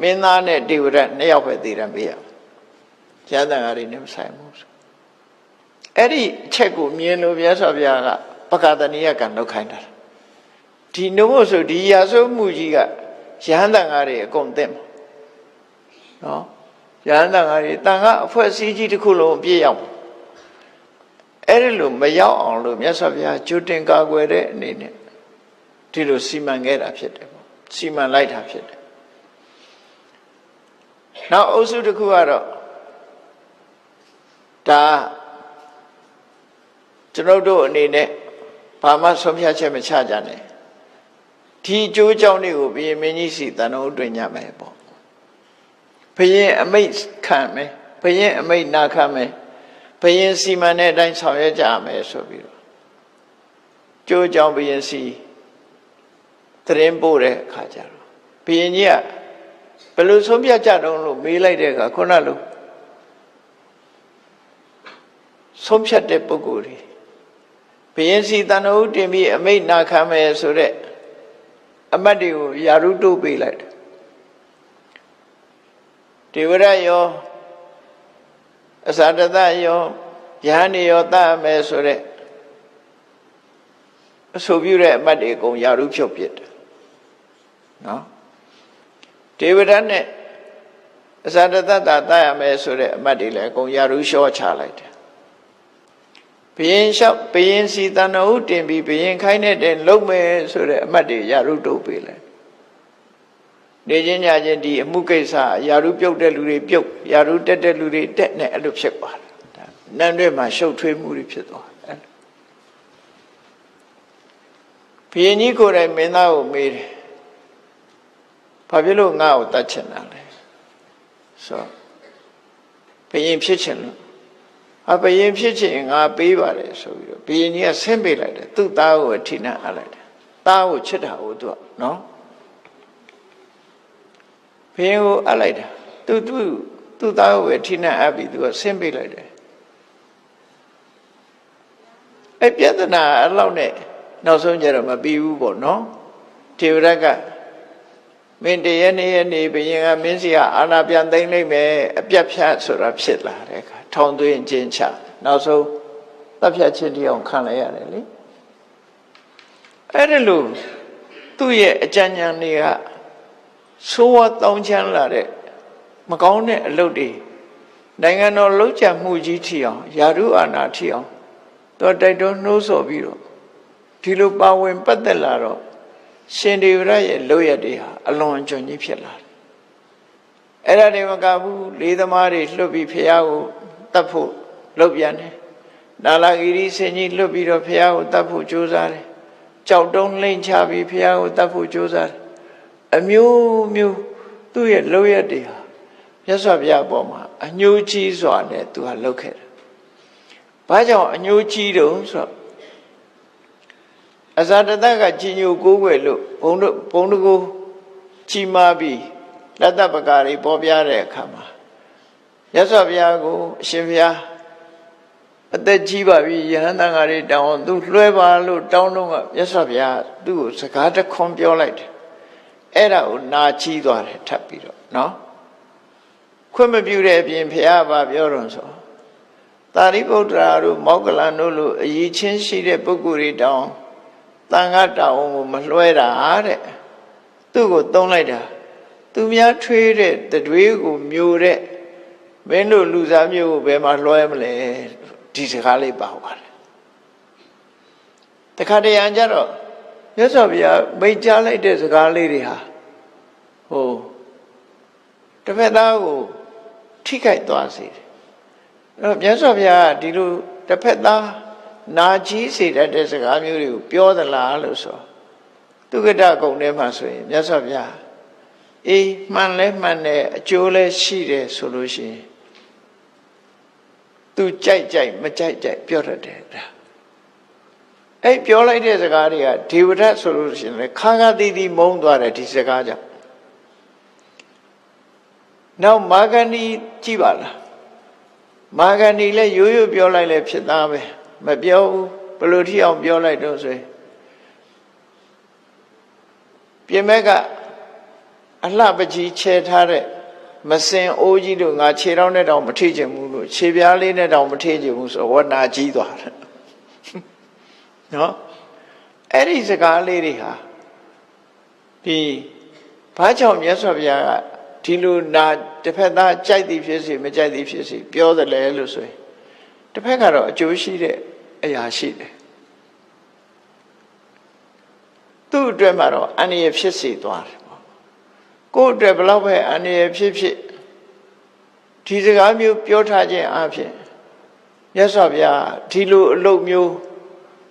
မင်းသားနဲ့ဒေဝရနှစ်ယောက်ပဲတည်ရန်ပေးရယဟန်တန်ဃာတွေနဲ့မဆိုင်ဘူးဆိုအဲ့ဒီအချက်ကိုမြင်လို့မြတ်စွာဘုရားကပကတနိယကံလုပ်ခိုင်းတာဒီနို့မို့ဆိုဒီရာဇဝမှုကြီးကယဟန်တန်ဃာတွေအကုန်သိမှာနော်ယဟန်တန်ဃာတွေတန်ဃာအဖွဲ့အစည်းကြီးတစ်ခုလုံးအပြည့်ရောက်အဲ့ဒီလိုမရောက်အောင်လို့မြတ်စွာဘုရားကြိုတင်ကာကွယ်တဲ့အနေနဲ့ဒီလိုစီမံခဲ့တာဖြစ်တယ်ပေါ့စီမံလိုက်တာဖြစ်တယ်နောက်အုပ်စုတစ်ခုကတော့ဒါကျွန်တော်တို့အနေနဲ့ဘာမှဆုံးဖြတ်ချက်မချကြနဲ့ဒီအကျိုးအကြောင်းတွေကိုဘုရင်မင်းကြီးစီတန်တော်တွင်ညမယ်ပေါ့ဘုရင်အမိတ်ခံမယ်ဘုရင်အမိတ်နာခံမယ်ဘုရင်စီမံတဲ့အတိုင်းဆောင်ရွက်ကြမယ်ဆိုပြီးတော့ကျိုးအကြောင်းဘုရင်စီသတင်းပို့တဲ့အခါကျတော့ဘုရင်ကြီးကဘယ်လိုဆုံးဖြတ်ကြတော့လို့မေးလိုက်တဲ့အခါခုနလိုဆုံးဖြတ်တဲ့ပုဂ္ဂိုလ်တွေဘုရင်စီတန်တော်တင်ပြီးအမိတ်နာခံမယ်ဆိုတဲ့အမတ်တွေကိုယာရုတိုးပေးလိုက်တယ်ဒေဝရယောအစာတသယောယဟန်ယောတတ်မယ်ဆိုတဲ့အဆိုပြုတဲ့အမတ်တွေအကုန်ယာရုဖြုတ်ပစ်တယ်နော်ဒေဝရနဲ့အစာတသတာတတ်ရမယ်ဆိုတဲ့အမတ်တွေလည်းအကုန်ယာရုလျှော့ချလိုက်တယ်ဘုရင်စီတန်တော်တင်ပြီးဘုရင်ခိုင်းတဲ့လုံမယ်ဆိုတဲ့အမတ်တွေယာရုတိုးပေးလိုက်နေချင်းညချင်းဒီအမှုကိစ္စယာရုပြုတ်တဲ့လူတွေပြုတ်ယာရုတက်တဲ့လူတွေတက်နဲ့အဲ့လိုဖြစ်သွားတယ်နန်းတွေမှာရှုပ်ထွေးမှုတွေဖြစ်သွားတယ်ဘုရင်ကြီးကိုယ်တိုင်မင်းသားကိုမေးတယ်ဘာဖြစ်လို့ငါ့ကိုတတ်ချင်တာလဲဆိုဘုရင်ဖြစ်ချင်လို့ဘုရင်ဖြစ်ချင်ငါပေးပါတယ်ဆိုပြီးတော့ဘုရင်ကြီးကဆင်းပေးလိုက်တယ်သူ့သားကိုအထိနာအပ်လိုက်တယ်သားကိုချစ်တာကိုသူကနော်ဘုရင်ကိုအပ်လိုက်တာသူ့သားကိုပဲထိနာအပ်ပြီးသူကဆင်းပေးလိုက်တယ်အဲ့ပြဿနာအဲ့လောက်နဲ့နောက်ဆုံးကျတော့မပြီးဘူးပေါ့နော်ထေဝရကမင်းတရနေ့ဘုရင်ကမင်းစီကအာဏာပြန်သိမ်းလိုက်မယ်အပြတ်ဖြတ်ဆိုတာဖြစ်လာတဲ့အခါထောင်သွင်းခြင်းချနောက်ဆုံးတပ်ဖြတ်ခြင်းတရားခံလိုက်ရတယ်လေအဲ့ဒါလို့သူ့ရဲ့အကြံဉာဏ်တွေကဆိုးဝါးတောင်းချမ်းလာတဲ့မကောင်းတဲ့အလုပ်တွေနိုင်ငံတော်လှုပ်ကြံမှုကြီးထီအောင်ယာရုအာဏာထီအောင်တော့တိုက်တွန်းနှိုးဆော်ပြီးတော့ဒီလိုပါဝင်ပတ်သက်လာတော့ရှင်ဒေဝရရဲ့လုပ်ရတွေဟာအလွန်ကျွံကြီးဖြစ်လာတယ်အဲ့ဒါတွေမကဘူးလေးသမားတွေလွတ်ပြီးဖះကိုတတ်ဖို့လုပ်ပြန်တယ်နာလာဂီရီဆင်ကြီးလွတ်ပြီးတော့ဖះကိုတတ်ဖို့ကြိုးစားတယ်ကြောက်တုံးလိမ့်ချပြီးဖះကိုတတ်ဖို့ကြိုးစားတယ်အမျိုးမျိုးသူ့ရဲ့လုပ်ရတွေဟာမြတ်စွာဘုရားအပေါ်မှာအညှိုးကြီးစွာနဲ့သူဟာလုပ်ခဲ့တယ်ဘာကြောင့်အညှိုးကြီးတုံးဆိုတော့အဇာတတကကြီးညိုကိုးကွယ်လို့ဘုံတကူကြီးမားပြီးလက်တပကာတွေပေါ်ပြတဲ့အခါမှာမြတ်စွာဘုရားကိုအရှင်ဘုရားအသက်ကြီးပါပြီယဟန်တန်ဃာတွေတောင်းသူလွှဲပါလို့တောင်းတော့မြတ်စွာဘုရားသူ့ကိုစကားတစ်ခွန်းပြောလိုက်တယ်အဲ့ဒါကိုနာချီးသွားတယ်ထပ်ပြီးတော့နော်ခွင့်မပြုတဲ့အပြင်ဘုရားကပြောတော့ဆိုသာရိပုတ္တရာတို့မောက္ကလန်တို့လိုအရေးချင်းရှိတဲ့ပုဂ္ဂိုလ်တွေတောင်းတန်ခါတောင်းကိုမလွှဲတာတဲ့သူ့ကိုသုံးလိုက်တာသူများထွေးတဲ့တတွေးကိုမျိုးတဲ့မင်းတို့လူစားမျိုးကိုဘယ်မှာလွှဲမလဲဒီစကားလေးပါပါတယ်တခါတရံကြတော့ မြတ်စွာဘုရားမိန့်ကြားလိုက်တဲ့စကားလေးတွေဟာဟိုတစ်ဖက်သားကိုထိခိုက်သွားစေတယ်အဲ့တော့မြတ်စွာဘုရားကဒီလိုတစ်ဖက်သားနာကြီးစေတတ်တဲ့စကားမျိုးတွေကိုပြောသလားလို့ဆိုသုက္ကတဂုံထဲမှာဆိုရင်မြတ်စွာဘုရားအေးမှန်လဲမှန်တယ်အကျိုးလဲရှိတယ်ဆိုလို့ရှိရင်သူကြိုက်မကြိုက်ပြောတတ်တယ်ဒါအဲ့ပြောလိုက်တဲ့စကားတွေကဒေဝဒတ်ဆိုလို့ရှိရင်လေခါခါတီးတီးမုန်းသွားတယ်ဒီစကားကြောင့်နောက်မာဂန္ဒီကြည့်ပါလားမာဂန္ဒီလည်းရိုးရိုးပြောလိုက်လဲဖြစ်သားပဲမပြောဘူးဘလို့ထိအောင်ပြောလိုက်တော့ဆိုရင်ပြင်မဲ့ကအလှပကြီးချဲထားတဲ့မစင်အိုးကြီးတို့ငါခြေထောက်နဲ့တောင်မထိချင်ဘူးလို့ခြေပြားလေးနဲ့တောင်မထိချင်ဘူးဆိုဝဏ္ဏကြီးသွားတယ်နော်အဲ့ဒီစကားလေးတွေဟာဒီဘာကြောင့်မြတ်စွာဘုရားကဒီလိုနာတစ်ဖက်သားကြိုက်သည်ဖြစ်စေမကြိုက်သည်ဖြစ်စေပြောတယ်လေလို့ဆိုရင်တစ်ဖက်ကတော့အကျိုးရှိတဲ့အရာရှိတယ်သူ့အတွက်မှာတော့အန္တရာယ်ဖြစ်စေသွားတယ်ပေါ့ကိုယ့်အတွက်ဘယ်လောက်ပဲအန္တရာယ်ဖြစ်ဒီစကားမျိုးပြောထားခြင်းအပြင်မြတ်စွာဘုရားဒီလိုအလုပ်မျိုး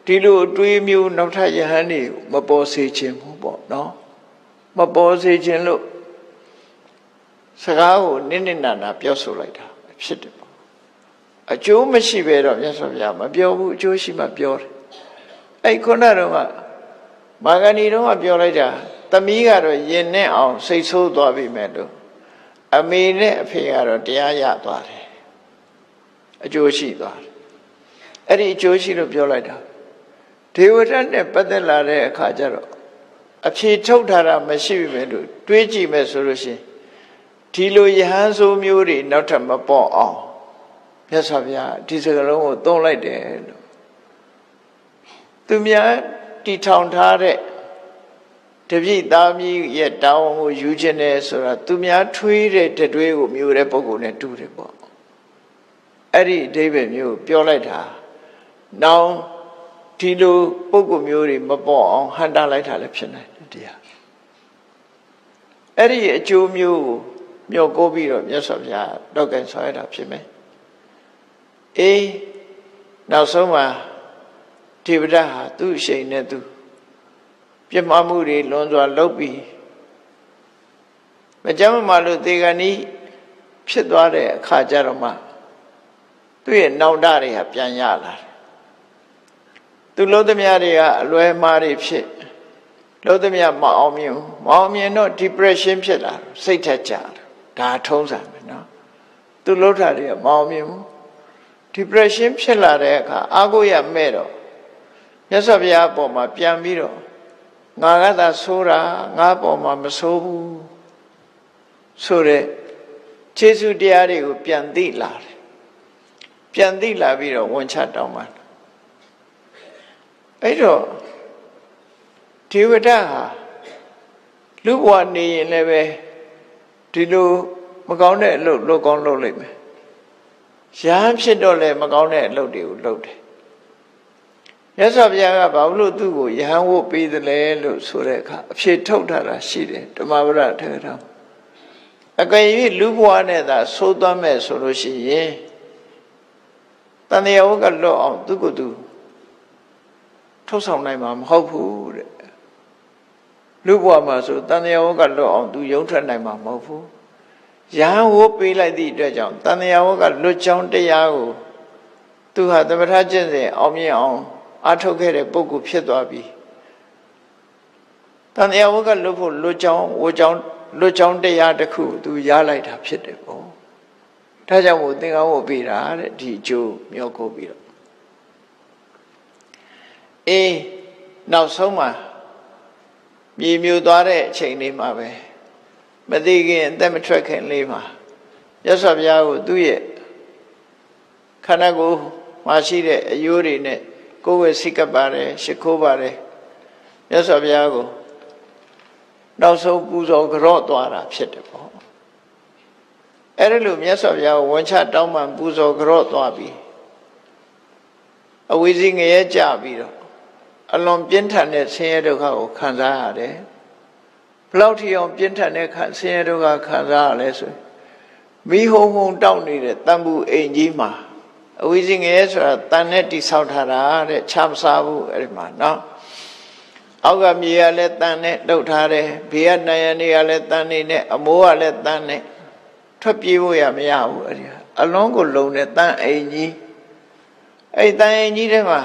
ဒီလိုအတွေးမျိုးနောက်ထပ်ယဟန်တွေမပေါ်စေခြင်းဘူးပေါ့နော်မပေါ်စေခြင်းလို့စကားကိုနစ်နစ်နာနာပြောဆိုလိုက်တာဖြစ်တယ်ပေါ့အကျိုးမရှိပဲတော့မြတ်စွာဘုရားမပြောဘူးအကျိုးရှိမှပြောတယ်အဲ့ခုနတော့မာဂန္ဒီတော့ပြောလိုက်တာသမီးကတော့ယင်နဲ့အောင်စိတ်ဆိုးသွားပြီမဲ့လို့အမေနဲ့အဖေကတော့တရားရသွားတယ်အကျိုးရှိသွားတယ်အဲ့ဒီအကျိုးရှိလို့ပြောလိုက်တာဒေဝဒတ်နဲ့ပတ်သက်လာတဲ့အခါကျတော့အဖြေထုတ်ထားတာမရှိပြီမဲ့လို့တွေးကြည့်မယ်ဆိုလို့ရှိရင်ဒီလိုယဟန်ဆိုမျိုးတွေနောက်ထပ်မပေါ်အောင်မြတ်စွာဘုရားဒီစကားလုံးကိုသုံးလိုက်တယ်လို့သူများတီထောင်ထားတဲ့တပြည့်သားမီးရဲ့တောင်းကိုယူခြင်းနဲ့ဆိုတာသူများထွေးတဲ့တတွေးကိုမျိုးတဲ့ပုံကိုနဲ့တူတယ်ပေါ့အဲ့ဒီအဓိပ္ပာယ်မျိုးပြောလိုက်တာနောင်ဒီလိုပုံကိုမျိုးတွေမပေါ်အောင်ဟန်တာလိုက်တာလည်းဖြစ်နိုင်တယ်တရားအဲ့ဒီအကျိုးမျိုးကိုမျှော်ကိုးပြီးတော့မြတ်စွာဘုရားတော့ကဲဆွဲတာဖြစ်မယ်အေးနောက်ဆုံးမှာဒေဝဒတ်ဟာသူ့အရှိန်နဲ့သူပြစ်မှားမှုတွေလွန်စွာလုပ်ပြီးမကြမ်းမမာလို့သေကဏီဖြစ်သွားတဲ့အခါကျတော့မှသူ့ရဲ့နောက်တတွေဟာပြန်ရလာတယ်သူလုံးသမျှတွေကအလွဲမှားတွေဖြစ်လုံးသမျှမအောင်မြင်တော့ depression ဖြစ်လာစိတ်ထက်ကြဒါထုံးစံပဲနော်သူလုံးထားတွေကမအောင်မြင်ဘူး depression ဖြစ်လာတဲ့အခါအာကိုရမဲ့တော့မြတ်စွာဘုရားအပေါ်မှာပြန်ပြီးတော့ငါကသာဆိုးတာငါအပေါ်မှာမဆိုးဘူးဆိုတဲ့ခြေဆုတရားတွေကိုပြန်သိလာတယ်ပြန်သိလာပြီးတော့ဝန်ချတောင်းပန်အဲ့တော့ဒေဝဒတ်ဟာလူဘဝနေရင်လည်းပဲဒီလိုမကောင်းတဲ့အလုပ်လုပ်ကောင်းလုပ်လိုက်မယ်ရဟန်းဖြစ်တော့လည်းမကောင်းတဲ့အလုပ်တွေကိုလုပ်တယ်မြတ်စွာဘုရားကဘာလို့သူ့ကိုယဟန်ဝတ်ပေးတယ်လဲလို့ဆိုတဲ့အခါအဖြေထုတ်ထားတာရှိတယ်ဓမ္မပဒထေရထောင်အကယ်၍လူဘဝနဲ့သာသိုးသွမ်းမဲ့ဆိုလို့ရှိရင်တန်တရားဝတ်ကလွတ်အောင်သူ့ကိုယ်သူထုတ်ဆောင်နိုင်မှာမဟုတ်ဘူးတဲ့လူဘဝမှာဆိုတန်တရားဝတ်ကလွတ်အောင်သူယုံထွက်နိုင်မှာမဟုတ်ဘူးယဟန်ဝတ်ပေးလိုက်သည့်အတွက်ကြောင့်တန်တရားဝတ်ကလွတ်ကြောင်းတရားကိုသူဟာသမထကျင့်စဉ်အောင်မြင်အောင်အထုတ်ခဲ့တဲ့ပုဂ္ဂိုလ်ဖြစ်သွားပြီတန်တရားဝတ်ကလွတ်ဖို့လွတ်ကြောင်းတရားတစ်ခုသူရလိုက်တာဖြစ်တယ်ပေါ့ဒါကြောင့်မို့သင်္ကန်းဝတ်ပေးတာတဲ့ဒီအကျိုးမျှော်ကိုပြီးတော့အေးနောက်ဆုံးမှာမြေမြူသွားတဲ့အချိန်လေးမှာပဲမသိခင်အသက်မထွက်ခင်လေးမှာမြတ်စွာဘုရားကိုသူ့ရဲ့ခန္ဓာကိုယ်မှာရှိတဲ့အယိုးတွေနဲ့ကိုယ်ဝယ်စိတ်ကပ်ပါတယ်ရှ िख ိုးပါတယ်မြတ်စွာဘုရားကိုနောက်ဆုံးပူဇော်ကြော့သွားတာဖြစ်တယ်ပေါ့အဲ့ဒါလို့မြတ်စွာဘုရားကိုဝန်ချတောင်းပန်ပူဇော်ကြော့သွားပြီးအဝိဇ္ဇငရဲကြပြီးတော့ အလွန်ပြင်းထန်တဲ့ဆင်းရဲဒုက္ခကိုခံစားရတယ်ဘလောက်ထီအောင်ပြင်းထန်တဲ့ဆင်းရဲဒုက္ခခံစားရလဲဆိုမိဟုံဟုံတောက်နေတဲ့တန်ဘူးအိမ်ကြီးမှာအဝိဇ္ဇငရဲဆိုတာတန်နဲ့တိဆောက်ထားတာတဲ့ချမစားဘူးအဲ့ဒီမှာနော်အောက်ကမြေကလည်းတန်နဲ့လှုပ်ထားတယ်ဘေးကနံရံတွေကလည်းတန်နေနဲ့အမိုးကလည်းတန်နဲ့ထွက်ပြေးဖို့ရမရဘူးအဲ့ဒီအလုံးကိုလုံတဲ့တန်အိမ်ကြီးအဲ့တန်အိမ်ကြီးထဲမှာ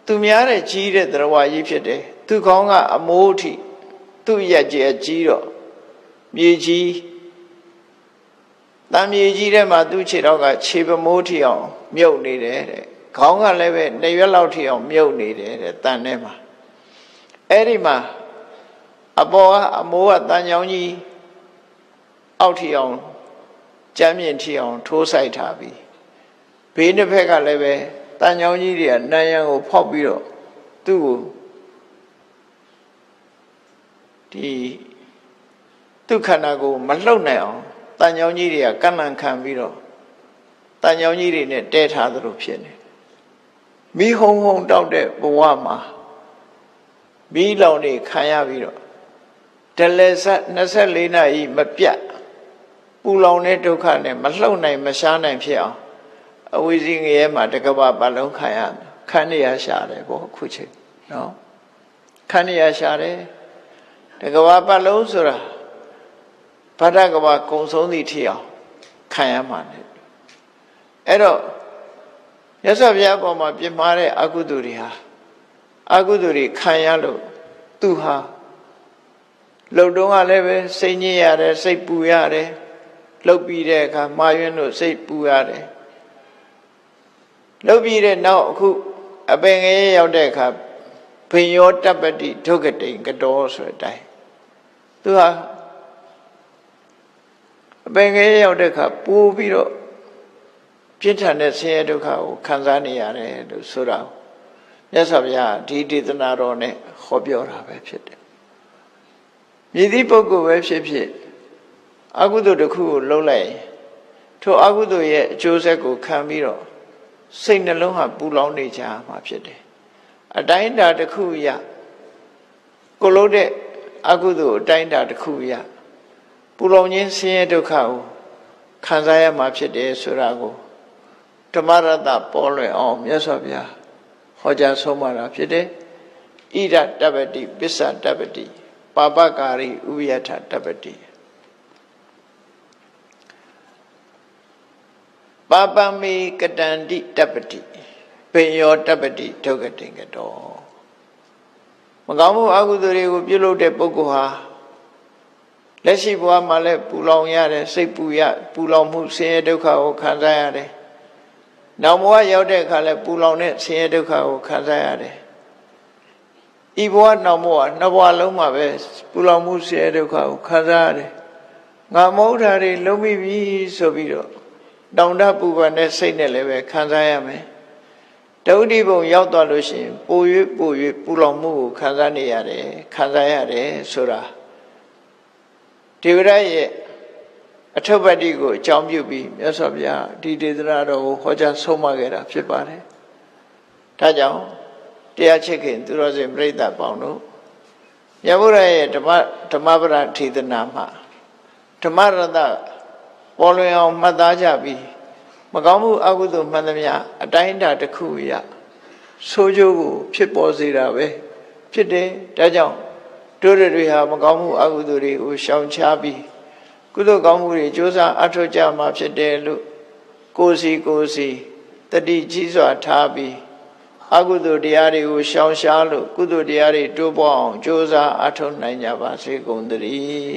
သူများတဲ့ကြီးတဲ့သရဝါကြီးဖြစ်တယ်သူကောင်းကအမိုးထိသူ့ရက်ကျဲကြီးတော့မြေကြီးတန်မြေကြီးထဲမှာသူ့ခြေတော့ကခြေပမိုးထိအောင်မြုပ်နေတယ်တဲ့ခေါင်းကလည်းပဲ2ရွက်လောက်ထိအောင်မြုပ်နေတယ်တဲ့တန်ထဲမှာအဲ့ဒီမှာအပေါ်ကအမိုးကတန်ချောင်းကြီးအောက်ထိအောင်ကျမ်းမြင့်ထိအောင်ထိုးဆိုင်ထားပြီးဘေးတစ်ဖက်ကလည်းပဲတန်ချောင်းကြီးတွေကနံရံကိုဖောက်ပြီးတော့သူ့ကိုဒီသူ့ခန္ဓာကိုမလှုပ်နိုင်အောင်တန်ချောင်းကြီးတွေကကန့်လန့်ခံပြီးတော့တန်ချောင်းကြီးတွေနဲ့တဲထားသလိုဖြစ်နေမိဟုံဟုံတောက်တဲ့ဘဝမှာမိလောင်နေခံရပြီးတော့တလဲဆက်24နာရီမပြတ်ပူလောင်တဲ့ဒုက္ခနဲ့မလှုပ်နိုင်မရှားနိုင်ဖြစ်အောင်အဝိဇ္ဇငရဲမှာတကဘာပတ်လုံးခံရခန်းနေရရှာတယ်ပေါ့အခုချိန်နော်ခန်းနေရရှာတယ်တကဘာပတ်လုံးဆိုတာဗဒ္ဒကဘာကုံဆုံးသည့်ထိအောင်ခံရမှာ ਨੇ အဲ့တော့ရသော်ဘုရားပေါ်မှာပြမှားတဲ့အကုသိုလ်တွေဟာအကုသိုလ်တွေခံရလို့သူဟာလှုပ်တုံးကလည်းပဲစိတ်ညစ်ရတယ်စိတ်ပူရတယ်လှုပ်ပြီးတဲ့အခါမှာယွင်းလို့စိတ်ပူရတယ်လှုပ်ပြီးတဲ့နောက်အခုအပင်ငရဲရောက်တဲ့အခါဘိယောတပ္ပတိဒုက္ခတိကတောဆိုတဲ့အတိုင်းသူဟာအပင်ငရဲရောက်တဲ့အခါပူပြီးတော့ပြင်းထန်တဲ့ဆင်းရဲဒုက္ခကိုခံစားနေရတယ်လို့ဆိုတာမြတ်စွာဘုရားဒီဒေသနာတော်နဲ့ဟောပြောတာပဲဖြစ်တယ်မြည်သည့်ပုဂ္ဂိုလ်ပဲဖြစ်ဖြစ်အကုသိုလ်တစ်ခုကိုလုပ်လိုက်ထိုအကုသိုလ်ရဲ့အကျိုးဆက်ကိုခံပြီးတော့စိတ်နှလုံးဟာပူလောင်နေကြမှာဖြစ်တယ်အတိုင်းအတာတစ်ခုရကိုလို့တဲ့အကုသိုလ်အတိုင်းအတာတစ်ခုရပူလောင်ခြင်းဆင်းရဲဒုက္ခကိုခံစားရမှာဖြစ်တယ်ဆိုတာကိုဓမ္မရတ္တပေါ်လွင်အောင်မြတ်စွာဘုရားဟောကြားဆုံးမတာဖြစ်တယ်ဣဒတပ္ပတိပစ္စတပ္ပတိပါပကာရိဥပယထတပ္ပတိပါပမေကတန္တိတပ္ပတိဘေယောတပ္ပတိဒုက္ခတိကတောမကောင်းမှုအကုသိုလ်တွေကိုပြုလုပ်တဲ့ပုဂ္ဂိုလ်ဟာလက်ရှိဘဝမှာလည်းပူလောင်ရတယ်စိတ်ပူလောင်မှုဆင်းရဲဒုက္ခကိုခံစားရတယ်နောက်ဘဝရောက်တဲ့အခါလည်းပူလောင်တဲ့ဆင်းရဲဒုက္ခကိုခံစားရတယ်ဤဘဝနောက်ဘဝနှစ်ဘဝလုံးမှာပဲပူလောင်မှုဆင်းရဲဒုက္ခကိုခံစားရတယ်ငါမဟုတ်တာတွေလုံးမိပြီဆိုပြီးတော့တောင်တပူပန်တဲ့စိတ်နဲ့လည်းပဲခံစားရမယ်ဒုဋ္ဌိဘုံရောက်သွားလို့ရှိရင်ပို၍ပူလောင်မှုကိုခံစားနေရတယ်ခံစားရတယ်ဆိုတာဒေဝရရဲ့အထုပ္ပတ္တိကိုအကြောင်းပြုပြီးမြတ်စွာဘုရားဒီဒေသနာတော်ကိုဟောကြားဆုံးမခဲ့တာဖြစ်ပါတယ်ဒါကြောင့်တရားချစ်ခင်သူတော်စင်ပြိဿပေါင်းတို့မြတ်ဗုဒ္ဓရဲ့ဓမ္မပဒထေသနာမှာဓမ္မရတ္တပေါ်လွင်အောင်မှတ်သားကြပြီးမကောင်းမှုအကုသိုလ်မှန်သမျှအတိုင်းအတာတစ်ခုရဆိုးကျိုးကိုဖြစ်ပေါ်စေတာပဲဖြစ်တယ်ဒါကြောင့်တို့တွေဟာမကောင်းမှုအကုသိုလ်တွေကိုရှောင်ရှားပြီးကုသိုလ်ကောင်းမှုတွေကြိုးစားအထောက်ကြမှာဖြစ်တယ်လို့ကိုယ်စီတတိကြီးစွာထားပြီးအကုသိုလ်တရားတွေကိုရှောင်ရှားလို့ကုသိုလ်တရားတွေတိုးပွားအောင်ကြိုးစားအထောက်နိုင်ကြပါစေကုန်သတည်း